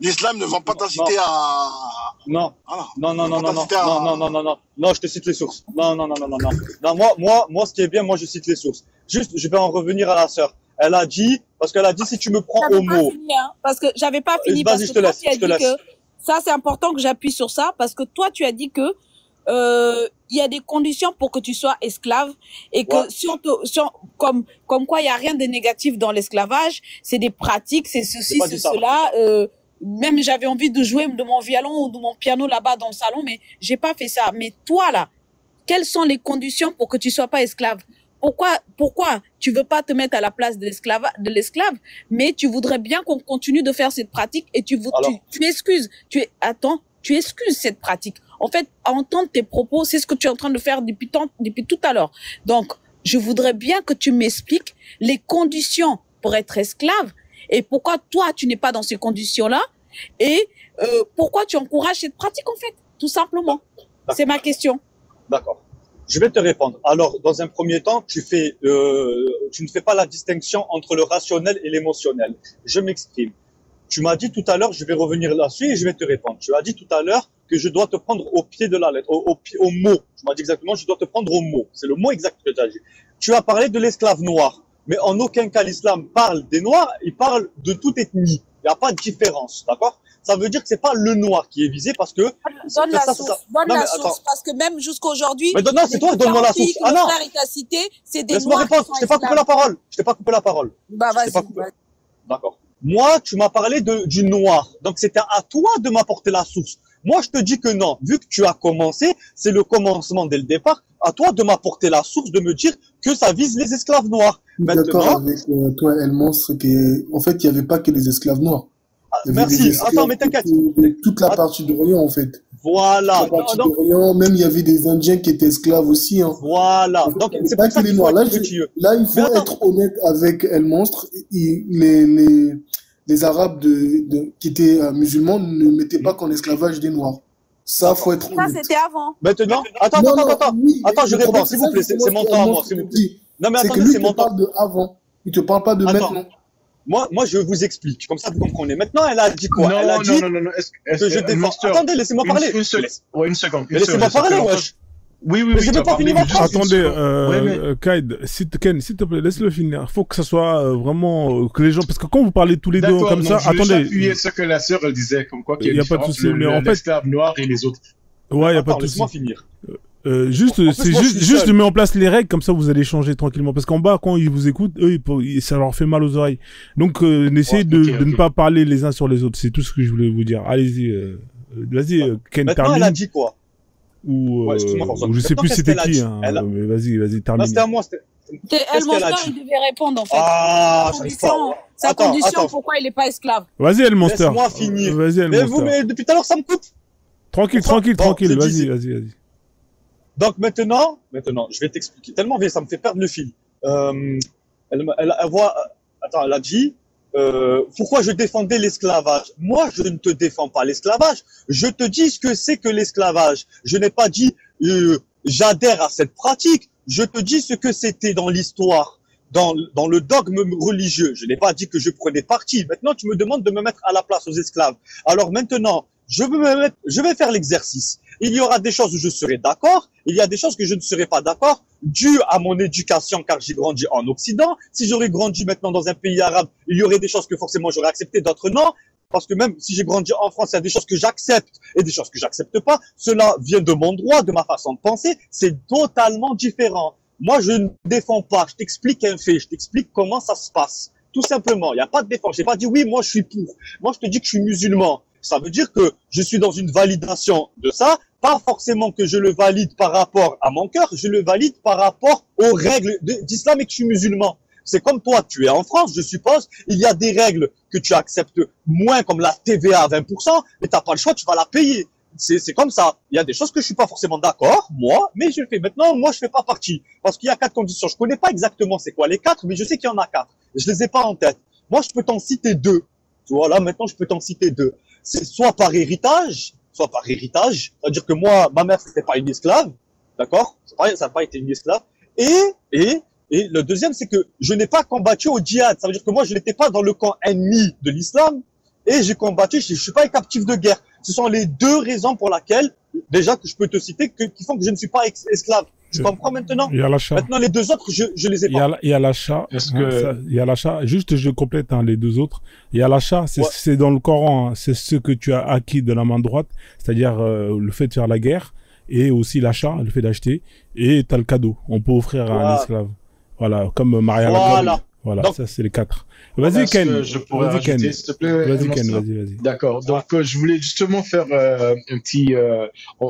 l'islam ne va pas t'inciter à... Non, je te cite les sources. Non, moi, ce qui est bien, moi, je cite les sources. Juste, je vais en revenir à la sœur. Elle a dit, parce qu'elle a dit, si tu me prends au mot. Parce que j'avais pas fini, parce que toi, tu as dit que, ça, c'est important que j'appuie sur ça, parce que toi, tu as dit que, il y a des conditions pour que tu sois esclave, et que comme quoi il y a rien de négatif dans l'esclavage, c'est des pratiques, c'est ceci, c'est cela, même j'avais envie de jouer de mon violon ou de mon piano là-bas dans le salon, mais j'ai pas fait ça. Mais toi là, quelles sont les conditions pour que tu sois pas esclave? Pourquoi tu veux pas te mettre à la place de l'esclave, mais tu voudrais bien qu'on continue de faire cette pratique et tu excuses, tu excuses cette pratique. En fait, à entendre tes propos, c'est ce que tu es en train de faire depuis tout à l'heure. Donc, je voudrais bien que tu m'expliques les conditions pour être esclave. Et pourquoi toi, tu n'es pas dans ces conditions-là? Et pourquoi tu encourages cette pratique, en fait? Tout simplement. C'est ma question. D'accord. Je vais te répondre. Alors, dans un premier temps, tu ne fais pas la distinction entre le rationnel et l'émotionnel. Je m'exprime. Tu m'as dit tout à l'heure, je vais revenir là-dessus et je vais te répondre. Tu as dit tout à l'heure que je dois te prendre au pied de la lettre, au mot. Tu m'as dit exactement, je dois te prendre au mot. C'est le mot exact que tu as dit. Tu as parlé de l'esclave noir. Mais en aucun cas l'islam parle des noirs, il parle de toute ethnie. Il n'y a pas de différence, d'accord? Ça veut dire que c'est pas le noir qui est visé parce que... Donne la source, parce que même jusqu'à aujourd'hui... Mais non, c'est toi, donne-moi la source. Ah non! Le frère, il t'a cité, c'est des noirs qui sont je t'ai pas coupé la parole. Je t'ai pas coupé la parole. Bah, vas-y. D'accord. Moi, tu m'as parlé du noir. Donc, c'était à toi de m'apporter la source. Moi, je te dis que non. Vu que tu as commencé, c'est le commencement dès le départ. À toi de m'apporter la source, de me dire que ça vise les esclaves noirs. D'accord avec toi, El Monstre, en fait, il n'y avait pas que les esclaves noirs. Merci. Attends, mais t'inquiète. Toute la partie d'Orient, en fait. Voilà. Toute la partie d'Orient, même il y a avait des Indiens qui étaient esclaves aussi. Hein. Voilà. Donc, c'est pas que les noirs. Là, il faut être honnête avec El Monstre. Les Arabes qui étaient musulmans ne mettaient pas qu'en esclavage des Noirs. Ça, faut être Ça, honnête. c'était avant. Maintenant, attends, Oui, attends, je le problème, réponds, s'il vous plaît, c'est mon temps à moi, s'il vous plaît. Non, mais C'est que attendez, lui, c'est il mon te temps. parle de avant. Il te parle pas de Attends. maintenant. Moi, je vous explique, comme ça vous comprenez. Maintenant, elle a dit quoi? Non, Elle a dit non. que je défends. Monster, Attendez, laissez-moi parler. Ouais, une seconde. Mais laissez-moi parler, wesh. Oui, Mais j'ai même pas fini ma phrase. Attendez, Kaid, Ken, s'il te plaît, laisse-le finir. Faut que ça soit vraiment que les gens, parce que quand vous parlez tous les deux comme ça, attendez. Appuyer ce que la sœur elle disait, comme quoi qu'il y a pas de souci, mais en fait, l'esclave noir et les autres. Ouais, y a pas de souci. Laisse-moi finir. Juste de mettre en place les règles, comme ça vous allez changer tranquillement. Parce qu'en bas, quand ils vous écoutent, eux, ça leur fait mal aux oreilles. Donc, essayez de ne pas parler les uns sur les autres. C'est tout ce que je voulais vous dire. Allez-y, vas-y, Ken, Maintenant, termine. elle a dit quoi? Ou je sais plus c'était qui, hein. Mais vas-y, termine. Non, c'était à moi, El Monster, il devait répondre, en fait. Ah, sa condition, pourquoi il n'est pas esclave. Vas-y, El Monster. Laisse-moi finir. Vas-y, El Monster. Mais depuis tout à l'heure, ça me coupe. Tranquille. Vas-y. Donc maintenant, je vais t'expliquer. Tellement ça me fait perdre le fil. Elle a dit, pourquoi je défendais l'esclavage. Moi, je ne te défends pas l'esclavage. Je te dis ce que c'est que l'esclavage. Je n'ai pas dit, j'adhère à cette pratique. Je te dis ce que c'était dans l'histoire, dans le dogme religieux. Je n'ai pas dit que je prenais parti. Maintenant, tu me demandes de me mettre à la place aux esclaves. Alors maintenant, je vais faire l'exercice. Il y aura des choses où je serai d'accord, il y a des choses que je ne serai pas d'accord, dû à mon éducation, car j'ai grandi en Occident. Si j'aurais grandi maintenant dans un pays arabe, il y aurait des choses que forcément j'aurais acceptées, d'autres non. Parce que même si j'ai grandi en France, il y a des choses que j'accepte et des choses que j'accepte pas. Cela vient de mon droit, de ma façon de penser. C'est totalement différent. Moi, je ne défends pas. Je t'explique un fait. Je t'explique comment ça se passe. Tout simplement. Il n'y a pas de défense. J'ai pas dit oui, moi, je suis pour. Moi, je te dis que je suis musulman. Ça veut dire que je suis dans une validation de ça. Pas forcément que je le valide par rapport à mon cœur. Je le valide par rapport aux règles d'islam et que je suis musulman. C'est comme toi, tu es en France, je suppose, il y a des règles que tu acceptes moins, comme la TVA à 20%, mais t'as pas le choix, tu vas la payer. C'est comme ça. Il y a des choses que je suis pas forcément d'accord, moi, mais je le fais. Maintenant, moi, je fais pas partie. Parce qu'il y a 4 conditions. Je connais pas exactement c'est quoi les 4, mais je sais qu'il y en a 4. Je les ai pas en tête. Moi, je peux t'en citer 2. Tu vois, là, maintenant, je peux t'en citer 2. C'est soit par héritage. C'est-à-dire que moi, ma mère, c'était pas une esclave. D'accord? Ça n'a pas été une esclave. Et le deuxième, c'est que je n'ai pas combattu au djihad. Ça veut dire que moi, je n'étais pas dans le camp ennemi de l'islam et j'ai combattu, je suis pas un captif de guerre. Ce sont les 2 raisons pour lesquelles, déjà, que je peux te citer, qui font que je ne suis pas esclave. Tu comprends maintenant? Il y a l'achat. Maintenant, les 2 autres, je les ai pas. Il y a l'achat. Il y a l'achat. Juste, je complète, les 2 autres. Il y a l'achat. C'est dans le Coran. C'est ce que tu as acquis de la main droite. C'est-à-dire, le fait de faire la guerre et aussi l'achat, le fait d'acheter. Et t'as le cadeau. On peut offrir à un esclave. Voilà, comme Maria. Voilà, donc, ça c'est les 4. Vas-y Ken. Je pourrais rajouter, s'il te plaît. Vas-y Ken, vas-y. D'accord. Donc je voulais justement faire un petit.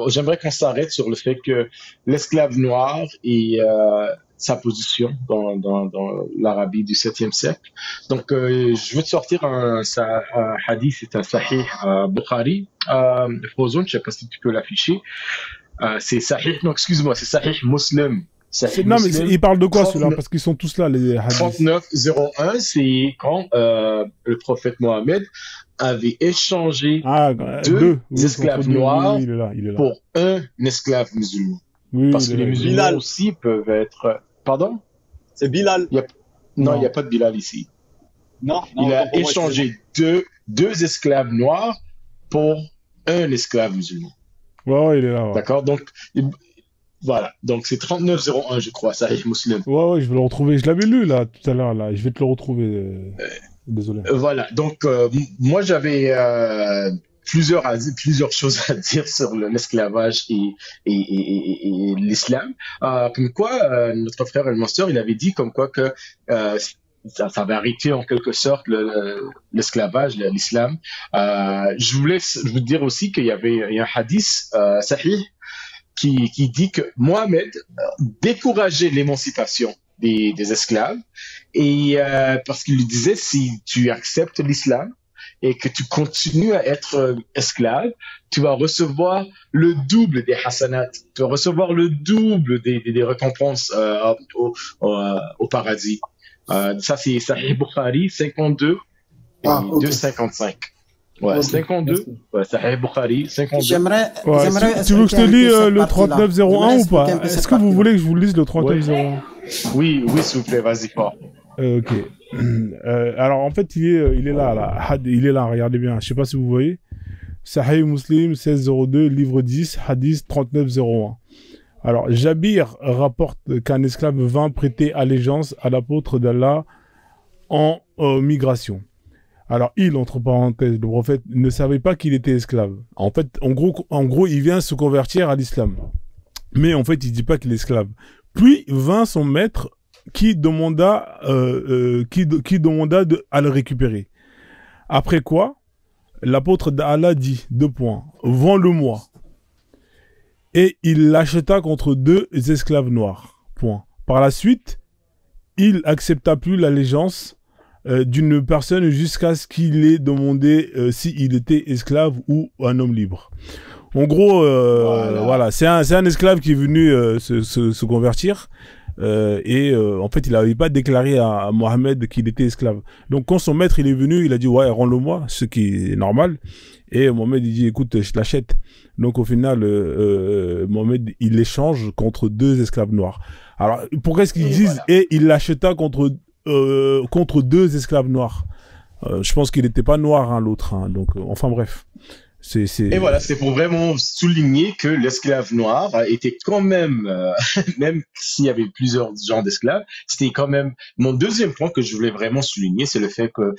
J'aimerais qu'on s'arrête sur le fait que l'esclave noir et sa position dans l'Arabie du 7e siècle. Donc je veux te sortir un hadith, c'est un Sahih Bukhari. Fawzon, je sais pas si tu peux l'afficher. C'est Sahih. Non, excuse-moi, c'est Sahih Muslim. Non, mais il parle de quoi celui-là? Parce qu'ils sont tous là, les hadiths. 3901, c'est quand le prophète Mohammed avait échangé 2 esclaves noirs pour un esclave musulman. Oui, parce que les musulmans aussi peuvent être... Pardon? C'est Bilal. Non, il n'y a pas de Bilal ici. Non. Il a échangé deux esclaves noirs pour un esclave musulman. Ouais, il est là. Ouais. D'accord, donc... Voilà, donc c'est 3901, je crois, Sahih Muslim. Ouais, je vais le retrouver. Je l'avais lu là tout à l'heure, là. Je vais te le retrouver. Désolé. Voilà, donc moi j'avais plusieurs choses à dire sur l'esclavage et l'islam. Comme quoi, notre frère El Monster, il avait dit comme quoi que ça va arrêter en quelque sorte l'esclavage, l'islam. Je voulais vous dire aussi qu'il y avait un hadith sahih qui dit que Mohammed décourageait l'émancipation des esclaves et parce qu'il lui disait si tu acceptes l'islam et que tu continues à être esclave, tu vas recevoir le double des hasanat, tu vas recevoir le double des récompenses au paradis. Ça c'est Sahih Bukhari 52 et 255. Ouais, Ok, 52. merci. Ouais, Sahih Bukhari, 52. J'aimerais, Ouais, j'aimerais tu veux que je te expliquer un lis peu cette le partie-là. 3901 ou J'aimerais pas? expliquer un peu Est-ce cette que vous partie-là. voulez que je vous lise le Ouais. 3901? Oui, oui, s'il vous plaît, vas-y fort. Ok. Alors en fait, il est là, là. Il est là, regardez bien. Je sais pas si vous voyez. Sahih Muslim 1602, livre 10, hadith 3901. Alors, Jabir rapporte qu'un esclave vint prêter allégeance à l'apôtre d'Allah en migration. Alors, entre parenthèses, le prophète ne savait pas qu'il était esclave. En fait, en gros, il vient se convertir à l'islam. Mais en fait, il dit pas qu'il est esclave. Puis vint son maître qui demanda, à le récupérer. Après quoi, l'apôtre d'Allah dit, vends-le-moi. Et il l'acheta contre 2 esclaves noirs. Point. Par la suite, il accepta plus l'allégeance d'une personne jusqu'à ce qu'il ait demandé s'il était esclave ou un homme libre. En gros, voilà, c'est un esclave qui est venu se convertir. En fait, il n'avait pas déclaré à Mohamed qu'il était esclave. Donc, quand son maître il est venu, il a dit ouais, rends-le-moi, ce qui est normal. Et Mohamed il dit écoute, je l'achète. Donc, au final, Mohamed il l'échange contre 2 esclaves noirs. Alors, pourquoi est-ce qu'ils disent et il l'acheta contre 2 esclaves noirs? Je pense qu'il n'était pas noir, hein, l'autre. Hein, donc, enfin bref. Et voilà, c'est pour vraiment souligner que l'esclave noir était quand même, même s'il y avait plusieurs genres d'esclaves, c'était quand même mon deuxième point que je voulais vraiment souligner, c'est le fait que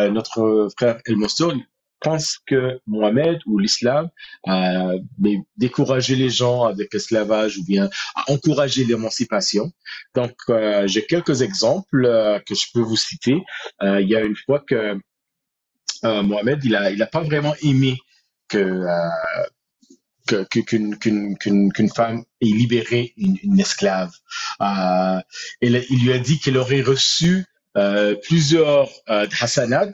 notre frère El Mossoul pense que Mohamed ou l'islam décourageait les gens avec l'esclavage ou bien encourager l'émancipation. Donc, j'ai quelques exemples que je peux vous citer. Il y a une fois que Mohamed, il a pas vraiment aimé qu'une femme ait libéré une esclave. Il lui a dit qu'elle aurait reçu plusieurs hasanat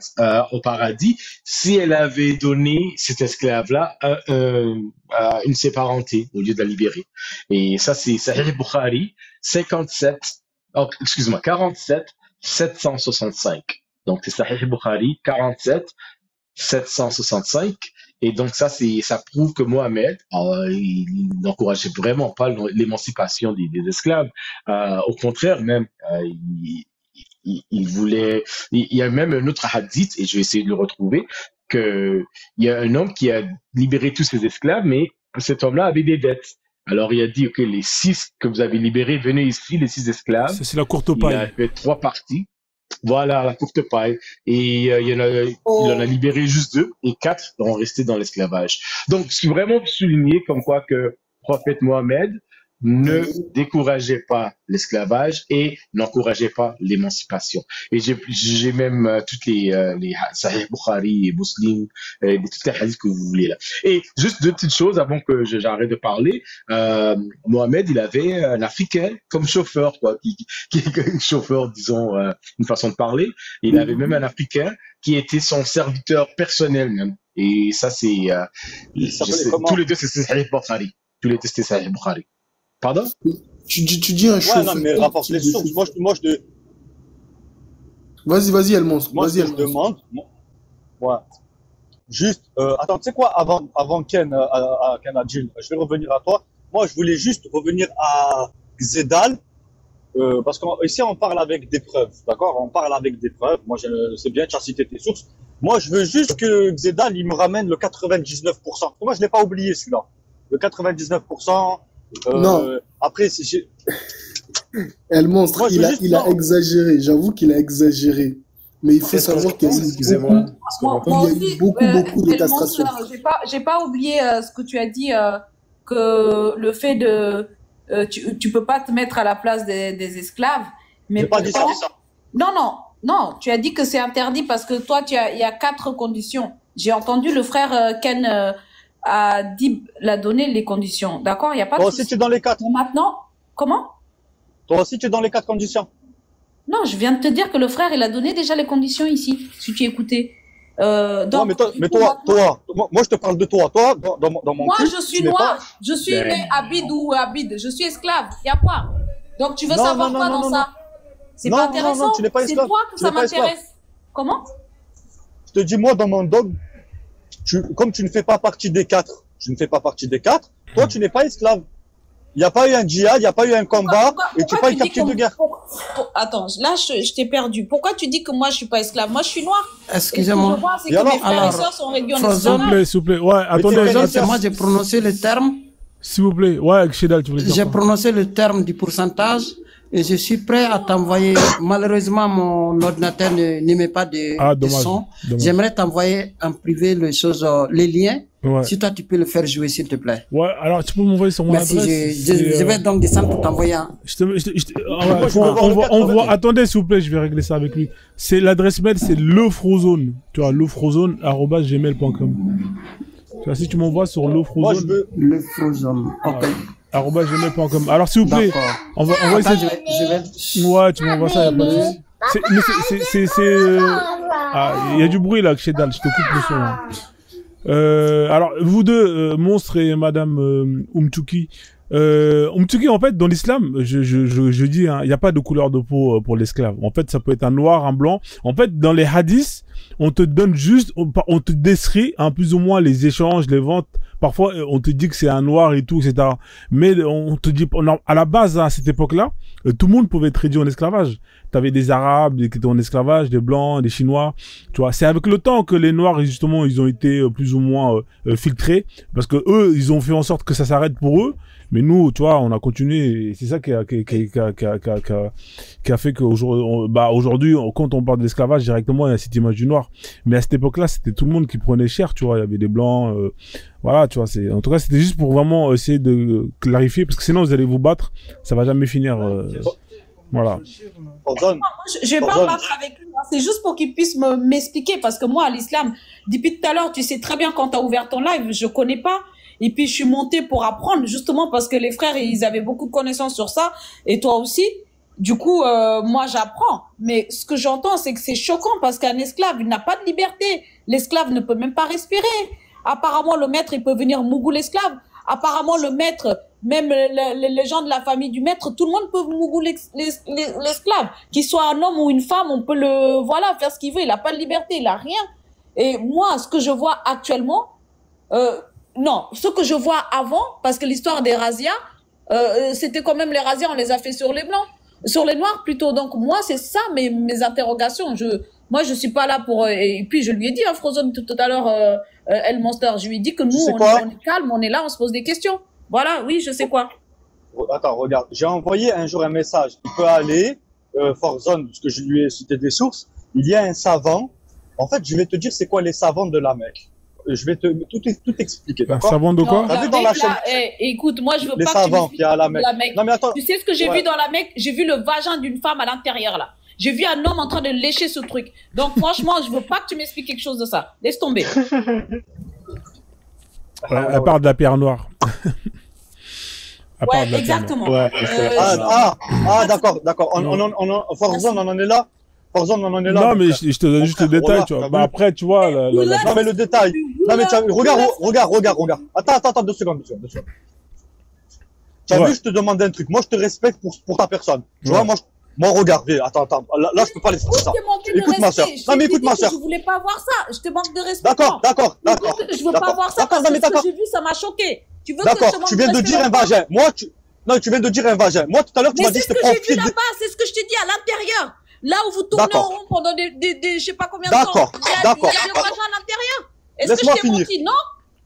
au paradis si elle avait donné cette esclave-là à une de ses parentés au lieu de la libérer. Et ça, c'est Sahih Bukhari 47 765. Donc, c'est Sahih Bukhari 47 765. Et donc ça prouve que Mohamed, il n'encourageait vraiment pas l'émancipation des esclaves. Au contraire, même, il voulait. Il y a même un autre hadith, et je vais essayer de le retrouver, que il y a un homme qui a libéré tous ses esclaves, mais cet homme-là avait des dettes. Alors il a dit, ok, les 6 que vous avez libérés, venez ici, les 6 esclaves. C'est la courte paille. Il a fait 3 parties. Voilà, la courte paille. Et il en a libéré juste 2 et 4 ont resté dans l'esclavage. Donc, je suis vraiment souligné comme quoi que prophète Mohamed ne décourageait pas l'esclavage et n'encourageait pas l'émancipation. Et j'ai même toutes les Sahih Bukhari et Muslim, toutes les hadiths que vous voulez là. Et juste 2 petites choses avant que j'arrête de parler. Mohamed, il avait un Africain comme chauffeur, quoi, qui est chauffeur, disons, une façon de parler. Il avait même un Africain qui était son serviteur personnel même. Et ça, c'est tous les deux, c'est Sahih Bukhari. Tous les deux, c'était Sahih Bukhari. Pardon? Tu dis un chauffeur. Ouais, non, mais rapporte les sources. Vas-y, El Monstre. Moi, Vas-y, je demande. Ouais. Juste, attends, tu sais quoi, avant Ken Adjil, je vais revenir à toi. Moi, je voulais juste revenir à Xedal, parce qu'ici, on parle avec des preuves, d'accord? On parle avec des preuves. Moi, c'est bien, tu as cité tes sources. Moi, je veux juste que Xedal, il me ramène le 99%. Moi, je l'ai pas oublié, celui-là. Le 99%. Non. Après, El Monstre, il a exagéré. J'avoue qu'il a exagéré. Mais il faut savoir qu'il y a eu beaucoup de castrations. J'ai pas oublié ce que tu as dit, que le fait de tu peux pas te mettre à la place des esclaves. Mais pas dit ça. Non, tu as dit que c'est interdit parce que toi il y a 4 conditions. J'ai entendu le frère Ken l'a donné les conditions. D'accord, il y a pas de Toi aussi tu es dans les 4. Maintenant, comment? Toi aussi tu es dans les 4 conditions. Non, je viens de te dire que le frère, il a donné déjà les conditions ici, si tu écoutais. Donc, mais toi, moi je te parle de toi. Toi, dans mon moi, culte, je suis noir. Je suis né Abid ou Abid. Je suis esclave. Il y a quoi? Donc, tu veux savoir quoi dans ça? C'est pas intéressant. Non, tu n'es pas esclave. C'est toi que ça m'intéresse. Comment? Je te dis, moi, dans mon dogme, comme tu ne fais pas partie des 4, toi, tu n'es pas esclave. Il n'y a pas eu un djihad, il n'y a pas eu un combat, et tu n'es pas une captive de guerre. Attends, là, je t'ai perdu. Pourquoi tu dis que moi, je suis pas esclave? Moi, je suis noire. Excusez-moi. Ce que je vois, c'est que mes frères et sœurs sont réduits en esclavage. S'il vous plaît. Ouais, attendez. Moi, j'ai prononcé le terme. S'il vous plaît. Ouais, Chedal, tu voulais dire J'ai quoi? prononcé le terme du pourcentage et je suis prêt à t'envoyer. Malheureusement, mon ordinateur n'émet pas de son. J'aimerais t'envoyer en privé les liens. Ouais. Si toi, tu peux le faire jouer, s'il te plaît. Ouais, alors tu peux m'envoyer sur mon adresse. Merci, je vais donc descendre pour t'envoyer un. Attendez, s'il vous plaît, je vais régler ça avec lui. C'est l'adresse mail, c'est lefrozone. Tu vois, lefrozone@gmail.com. Tu vois, si tu m'envoies sur lefrozone. Lefrozone. Ok. @gmail.com. Alors, s'il vous plaît, on va essayer. Ouais, tu m'envoies ça, y a pas de souci. Il y a du bruit là, Chedal, je te coupe le son. Là. Alors, vous deux, Monstre et Madame Umtouki, en fait, dans l'islam, je dis, il n'y a pas de couleur de peau pour l'esclave. En fait, ça peut être un noir, un blanc. En fait, dans les hadiths, on te donne juste, on te décrit plus ou moins les échanges, les ventes. Parfois, on te dit que c'est un noir et tout, etc. Mais on te dit, à la base, à cette époque-là, tout le monde pouvait être réduit en esclavage. T'avais des Arabes qui étaient en esclavage, des Blancs, des Chinois. Tu vois, c'est avec le temps que les Noirs, justement, ils ont été plus ou moins filtrés, parce que eux, ils ont fait en sorte que ça s'arrête pour eux. Mais nous, tu vois, on a continué. Et c'est ça qui a fait qu'aujourd'hui, quand on parle de l'esclavage, directement, il y a cette image du noir. Mais à cette époque-là, c'était tout le monde qui prenait cher, tu vois. Il y avait des blancs, voilà, tu vois. En tout cas, c'était juste pour vraiment essayer de clarifier, parce que sinon, vous allez vous battre. Ça va jamais finir. Voilà. Je vais pas battre avec lui. C'est juste pour qu'il puisse m'expliquer, parce que moi, à l'islam, depuis tout à l'heure, tu sais très bien quand tu as ouvert ton live, je connais pas. Et puis, je suis montée pour apprendre, justement, parce que les frères, ils avaient beaucoup de connaissances sur ça. Et toi aussi. Du coup, moi, j'apprends. Mais ce que j'entends, c'est que c'est choquant, parce qu'un esclave, il n'a pas de liberté. L'esclave ne peut même pas respirer. Apparemment, le maître, il peut venir mougou l'esclave. Apparemment, le maître, même les gens de la famille du maître, tout le monde peut mougou l'esclave. Qu'il soit un homme ou une femme, on peut faire ce qu'il veut. Il n'a pas de liberté, il n'a rien. Et moi, ce que je vois actuellement, ce que je vois avant, parce que l'histoire des razzias, c'était quand même les razzias, on les a fait sur les blancs, sur les noirs plutôt. Donc moi, c'est ça mes interrogations. Moi, je suis pas là pour. Et puis je lui ai dit à Frozone tout à l'heure, El Monster, je lui ai dit que nous, on est calme, on est là, on se pose des questions. Voilà, oui, je sais quoi. Attends, regarde, j'ai envoyé un jour un message. Il peut aller, Frozone, parce que je lui ai cité des sources. Il y a un savant. En fait, je vais te dire c'est quoi les savants de la Mecque. Je vais tout expliquer, d'accord? Un savant de quoi? T'as vu dans la chaîne? Écoute, moi, je veux les pas savants que tu qui a à la Mecque. Non, mais attends. Tu sais ce que j'ai vu dans la Mecque? J'ai vu le vagin d'une femme à l'intérieur, là. J'ai vu un homme en train de lécher ce truc. Donc, franchement, je veux pas que tu m'expliques quelque chose de ça. Laisse tomber. À part de la pierre noire. Ouais, exactement. Ouais. D'accord. Frozone, on en est là. Frozone, on en est là. Non, mais je te donne juste le détail, tu vois. Bah, après, tu vois, non, mais le détail. Non, mais regarde. Attends, 2 secondes. Tu as vu, je te demande un truc. Moi, je te respecte pour ta personne. Tu vois, moi, regarde, attends. Là, je peux pas laisser ça. Écoute ma soeur. Non, mais écoute ma soeur. Je voulais pas voir ça. Je te manque de respect. D'accord. Je veux pas voir ça parce que ce que j'ai vu, ça m'a choqué. Tu veux que je te manque de respect? Tu viens de dire un vagin. Tu viens de dire un vagin. Moi, tout à l'heure, tu m'as dit que c'était pas. C'est ce que j'ai vu là-bas. C'est ce que je t'ai dit à l'intérieur. Là où vous tournez en rond pendant des je sais pas combien de temps. D'accord. Il y a le vagin à l'intérieur. Est-ce que je t'ai menti? Non?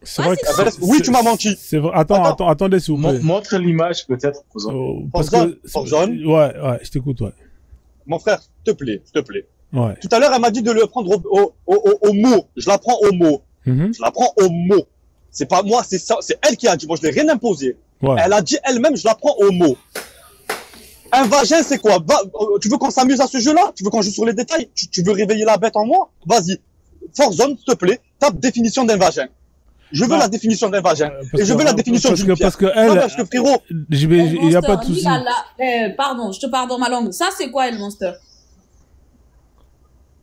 C'est vrai que oui, tu m'as menti. C'est vrai. Attendez, s'il vous plaît. Montre l'image, peut-être. Frozone. Ouais, je t'écoute, ouais. Mon frère, s'il te plaît. Ouais. Tout à l'heure, elle m'a dit de le prendre au mot. Je la prends au mot. Je la prends au mot. C'est pas moi, c'est ça. C'est elle qui a dit. Moi, je l'ai rien imposé. Ouais. Elle a dit elle-même, je la prends au mot. Un vagin, c'est quoi? Tu veux qu'on s'amuse à ce jeu-là? Tu veux qu'on joue sur les détails? Tu veux réveiller la bête en moi? Vas-y. Frozone, s'il te plaît, tape définition d'un vagin. Je veux la définition d'un vagin. Et je veux la définition d'une pierre. Parce que elle... parce que frérot... Il n'y a pas de souci. Pardon, je te pardonne ma langue. Ça, c'est quoi, El Monster?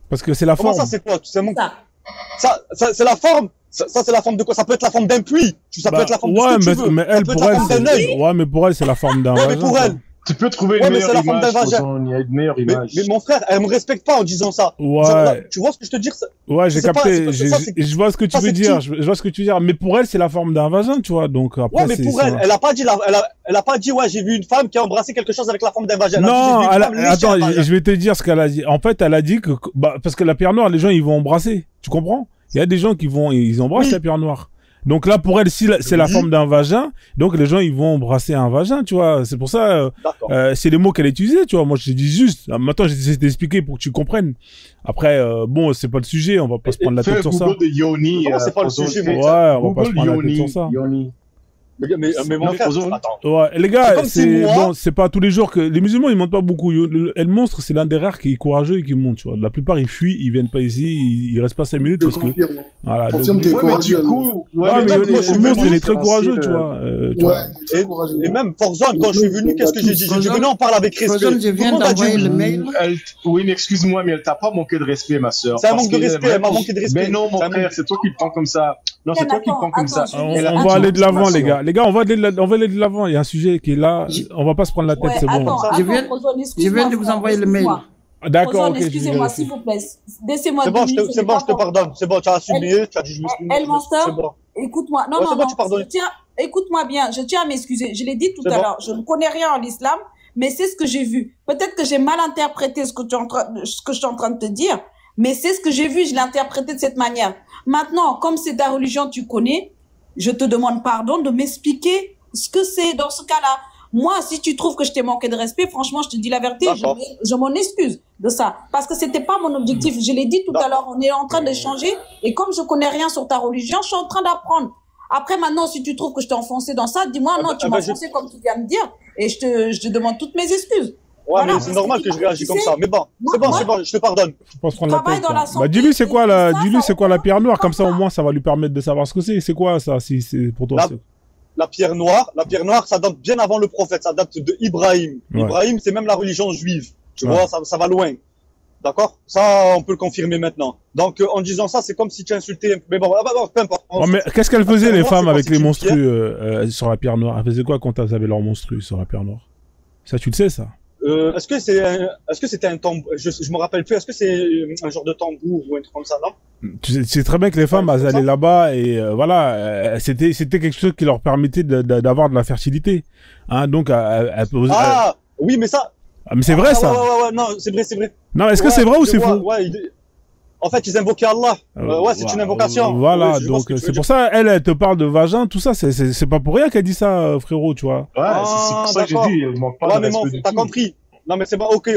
Parce que c'est la forme. Comment ça, c'est quoi? Ça, c'est la forme. Ça, c'est la forme de quoi? Ça peut être la forme d'un puits. Ça peut être la forme de ce que tu veux. Mais elle, pour elle, c'est... Ouais, mais pour elle, c'est la forme d'un vagin. Mais pour elle... Tu peux trouver Ouais, une mais c'est meilleure la forme d'un image, vagin. Fozon, il y a une meilleure image. Mais mon frère, elle me respecte pas en disant ça. Ouais. Genre, là, tu vois ce que je te dis? Ouais, j'ai C'est pas- capté. c'est pas- ça, c'est- Je vois ce que tu ça, veux c'est dire. petit. Je vois ce que tu veux dire. Mais pour elle, c'est la forme d'un vagin, tu vois. Donc après, Ouais, mais pour elle, elle a pas dit, elle a pas dit, ouais, j'ai vu une femme qui a embrassé quelque chose avec la forme d'un vagin. Elle a dit, Non, j'ai vu une femme lécher attends, un vagin. je vais te dire ce qu'elle a dit. En fait, elle a dit que, bah, parce que la pierre noire, les gens, ils vont embrasser. Tu comprends? Il y a des gens qui vont, ils embrassent la pierre noire. Donc là, pour elle, si c'est la forme d'un vagin, donc les gens, ils vont embrasser un vagin, tu vois. C'est pour ça, c'est les mots qu'elle a utilisés, tu vois. Moi, je te dis juste. Maintenant, j'essaie d'expliquer pour que tu comprennes. Après, bon, c'est pas le sujet, on va pas se prendre la tête sur ça. Google de Yoni. Non, c'est pas le sujet, Ouais, on va pas se Google prendre la tête Yoni. sur ça. Yoni. Mais mon Non, frère, Fozon. attends. Ouais, les gars, comme si c'est moi- bon, c'est pas tous les jours que les musulmans ils montent pas beaucoup. El Monstre, c'est l'un des rares qui est courageux et qui monte, tu vois. La plupart ils fuient, ils viennent pas ici, ils restent pas 5 minutes Je parce que confirme. voilà. Confirme donc- t'es Ouais, mais courageux. du coup, Ah, mais même El moi, je suis Monstre, venu, il est très courageux, tu euh, vois. Ouais, très courageux. Et même Forzone, quand je suis venu, qu'est-ce que j'ai dit? J'ai dit, venez, on parle avec respect. Fozon, je Tout viens le monde a d'envoyer dit, le mail. Oui, mais excuse-moi, mais elle t'a pas manqué de respect, ma sœur. C'est un Parce manque de qu'elle respect, aimerait elle m'a qu'on- manqué de respect. Mais non, mon C'est un frère, manque- c'est toi qui le prends comme ça. Non, c'est toi qui le prends comme ça. Attends, On, Elle a- on va aller de l'avant, les Attends. gars. Les gars, on va aller de l'avant. Il y a un sujet qui est là. On va pas se prendre la tête, Ouais, c'est bon. attends, Je viens- Fozon, Je excuse-moi, viens de vous frère, envoyer le mail. excuse-moi. D'accord, Fozon, ok. je excusez-moi, vais s'il vous plaît. Laissez-moi C'est deux bon, minutes, c'est bon, je te pardonne. C'est bon, tu as assumé, tu as dit, je m'excuse. El Monster, C'est bon. écoute-moi. Non, Ouais, non, c'est bon, non. tu pardonnes. Écoute-moi bien. Je tiens à m'excuser. Je l'ai dit tout C'est à bon. l'heure. Je ne connais rien en islam, mais c'est ce que j'ai vu. Peut-être que j'ai mal interprété ce que je suis en train de te dire, mais c'est ce que j'ai vu. Je l'ai interprété de cette manière. Maintenant, comme c'est ta religion, tu connais, je te demande pardon de m'expliquer ce que c'est dans ce cas-là. Moi, si tu trouves que je t'ai manqué de respect, franchement, je te dis la vérité, D'accord. je m'en excuse de ça. Parce que c'était pas mon objectif. Je l'ai dit tout à l'heure, on est en train d'échanger. Et comme je connais rien sur ta religion, je suis en train d'apprendre. Après, maintenant, si tu trouves que je t'ai enfoncé dans ça, dis-moi, non, tu m'as enfoncé comme tu viens de dire. Et je te demande toutes mes excuses. Ouais, Voilà, mais c'est parce normal que que je réagisse comme ça. Mais bon, c'est moi- bon, je te pardonne. Je pense prendre la Travaille tête. dans là. la santé, Bah, dis-lui c'est quoi et la, ça, dis-lui ça c'est quoi la pierre noire. Comme ça, au ça. moins, ça va lui permettre de savoir ce que c'est. C'est quoi ça, si c'est pour toi? La pierre noire, ça date bien avant le prophète. Ça date de Ibrahim. Ouais. Ibrahim, c'est même la religion juive. Tu Ouais. vois, ça va loin. D'accord? Ça, on peut le confirmer maintenant. Donc, en disant ça, c'est comme si tu insultais. Mais bon, peu importe. Oh, mais qu'est-ce qu'elles faisaient, Pierre les noire, femmes, c'est avec quand les c'est une monstrues sur la pierre noire? Elles faisaient quoi quand elles avaient leurs monstrues sur la pierre noire? Ça, tu le sais, ça? Est-ce que c'était un tambour? Je me rappelle plus. Est-ce que c'est un genre de tambour ou un truc comme ça, non? Tu sais très bien que les femmes, Ouais, elles c'est allaient ça. là-bas et voilà, c'était quelque chose qui leur permettait d'avoir de la fertilité. Hein, donc, elles posaient- Ah, oui, mais ça. Ah, mais c'est vrai, Ah, ça. ouais, non, c'est vrai. Non, est-ce que Ouais, c'est vrai ou je c'est vois, faux? ouais, en fait, ils invoquaient Allah. Ouais, c'est une invocation. Voilà, Ouais, je vois ce donc que tu veux c'est dire. pour ça, elle te parle de vagin, tout ça, c'est pas pour rien qu'elle dit ça, frérot, tu vois. Ouais, c'est pour ça que j'ai d'accord. dit, il manque pas Ouais, de mais bon, respect du t'as tout. compris. Non, mais c'est pas, ok.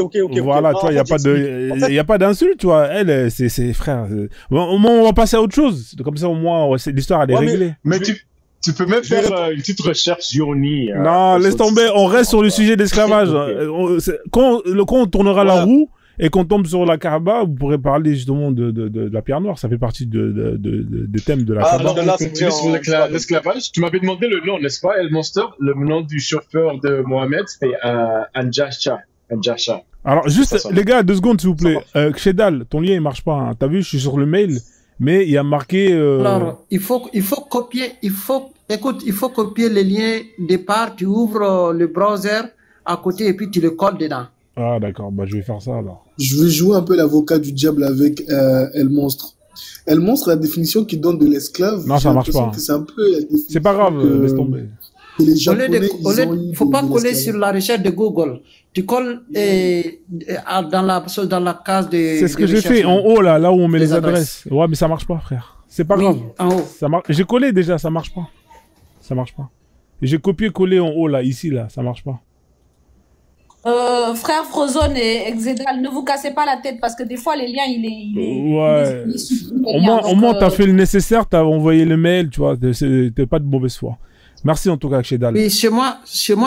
Voilà, Non, toi, en il y a fait, pas j'explique. de, En fait, y a pas d'insulte, tu vois. Elle, c'est frère. Bon, au moins, on va passer à autre chose. Comme ça, au moins, l'histoire, elle est Ouais, mais- réglée. Mais tu peux même faire une petite recherche Yoni. Non, laisse tomber, on reste sur le sujet d'esclavage. Ok. Quand on tournera la Voilà. roue et qu'on tombe sur la Kaaba, vous pourrez parler justement de la pierre noire. Ça fait partie des thèmes de la Ah, Kaaba. non, là, c'est Continue sur l'esclavage. Tu m'avais demandé le nom, n'est-ce pas, El Monster? Le nom du chauffeur de Mohamed, c'était Anjasha. Alors, juste, Ça, les gars, 2 secondes, s'il vous plaît. Kshedal, ton lien, il marche pas. Hein. T'as vu, je suis sur le mail, mais il y a marqué... Alors, il faut copier, il faut copier les liens départ, tu ouvres le browser à côté et puis tu le colles dedans. Ah, d'accord, bah, je vais faire ça, alors. Je vais jouer un peu l'avocat du diable avec El Monstre. El Monstre, la définition qu'il donne de l'esclave, Non, ça j'ai marche l'impression pas. que c'est un peu la définition C'est pas grave, que- laisse tomber. que les Au lieu Japonais, de, ils ont eu faut pas de coller l'esclavage. sur la recherche de Google. Tu colles dans la case de. C'est ce que de j'ai recherche. fait en haut, là où on met Les les adresses. Ouais, mais ça marche pas, frère. C'est pas Oui, grave. en haut. Ça marche. J'ai collé déjà, ça marche pas. Ça marche pas. J'ai copié-collé en haut, là, ici, là, ça marche pas. Frère Frozone et Exedal, ne vous cassez pas la tête parce que des fois les liens, Ouais. il supprime les Au liens. moins, Donc, t'as fait le nécessaire, t'as envoyé le mail, tu vois. T'es pas de mauvaise foi. Merci en tout cas, Kshedal. Oui, chez moi,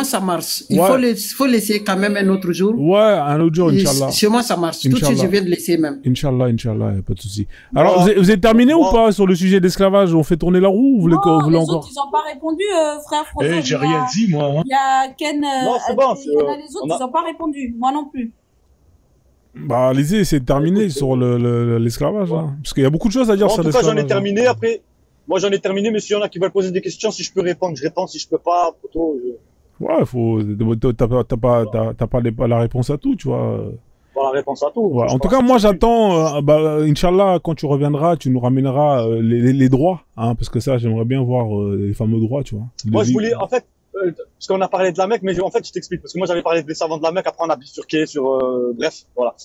ça marche. Il Ouais. faut l'essayer quand même un autre jour. Ouais, un autre jour, Et Inch'Allah. chez moi, ça marche. Tout de suite, Inch'Allah. je viens de l'essayer même. Inch'Allah, y a pas de souci. Alors, Bon. vous avez terminé ou Bon. pas sur le sujet d'esclavage? On fait tourner la roue ou vous voulez, non, vous voulez les encore? autres, ils n'ont pas répondu, frère Frozone. Eh, j'ai rien dit, moi. Hein. Il y a Ken, Non, c'est bon, il y en a les autres, on a- ils n'ont pas répondu. Moi non plus. Bah, allez-y, c'est terminé Écoute, sur l'esclavage, hein. Parce qu'il y a beaucoup de choses à dire En sur tout cas, l'esclavage. j'en ai terminé. Après, moi, j'en ai terminé, mais s'il y en a qui veulent poser des questions, si je peux répondre, je réponds. Si je peux pas, plutôt, Ouais, t'as pas la réponse à tout, tu vois. La réponse à tout. Ouais. En tout cas, moi, j'attends, Inch'Allah, quand tu reviendras, tu nous ramèneras les droits, hein, parce que ça, j'aimerais bien voir les fameux droits, tu vois. Moi, je voulais, en fait, parce qu'on a parlé de la Mecque, mais en fait, je t'explique, parce que moi, j'avais parlé des savants de la Mecque, après on a bifurqué sur, bref, voilà.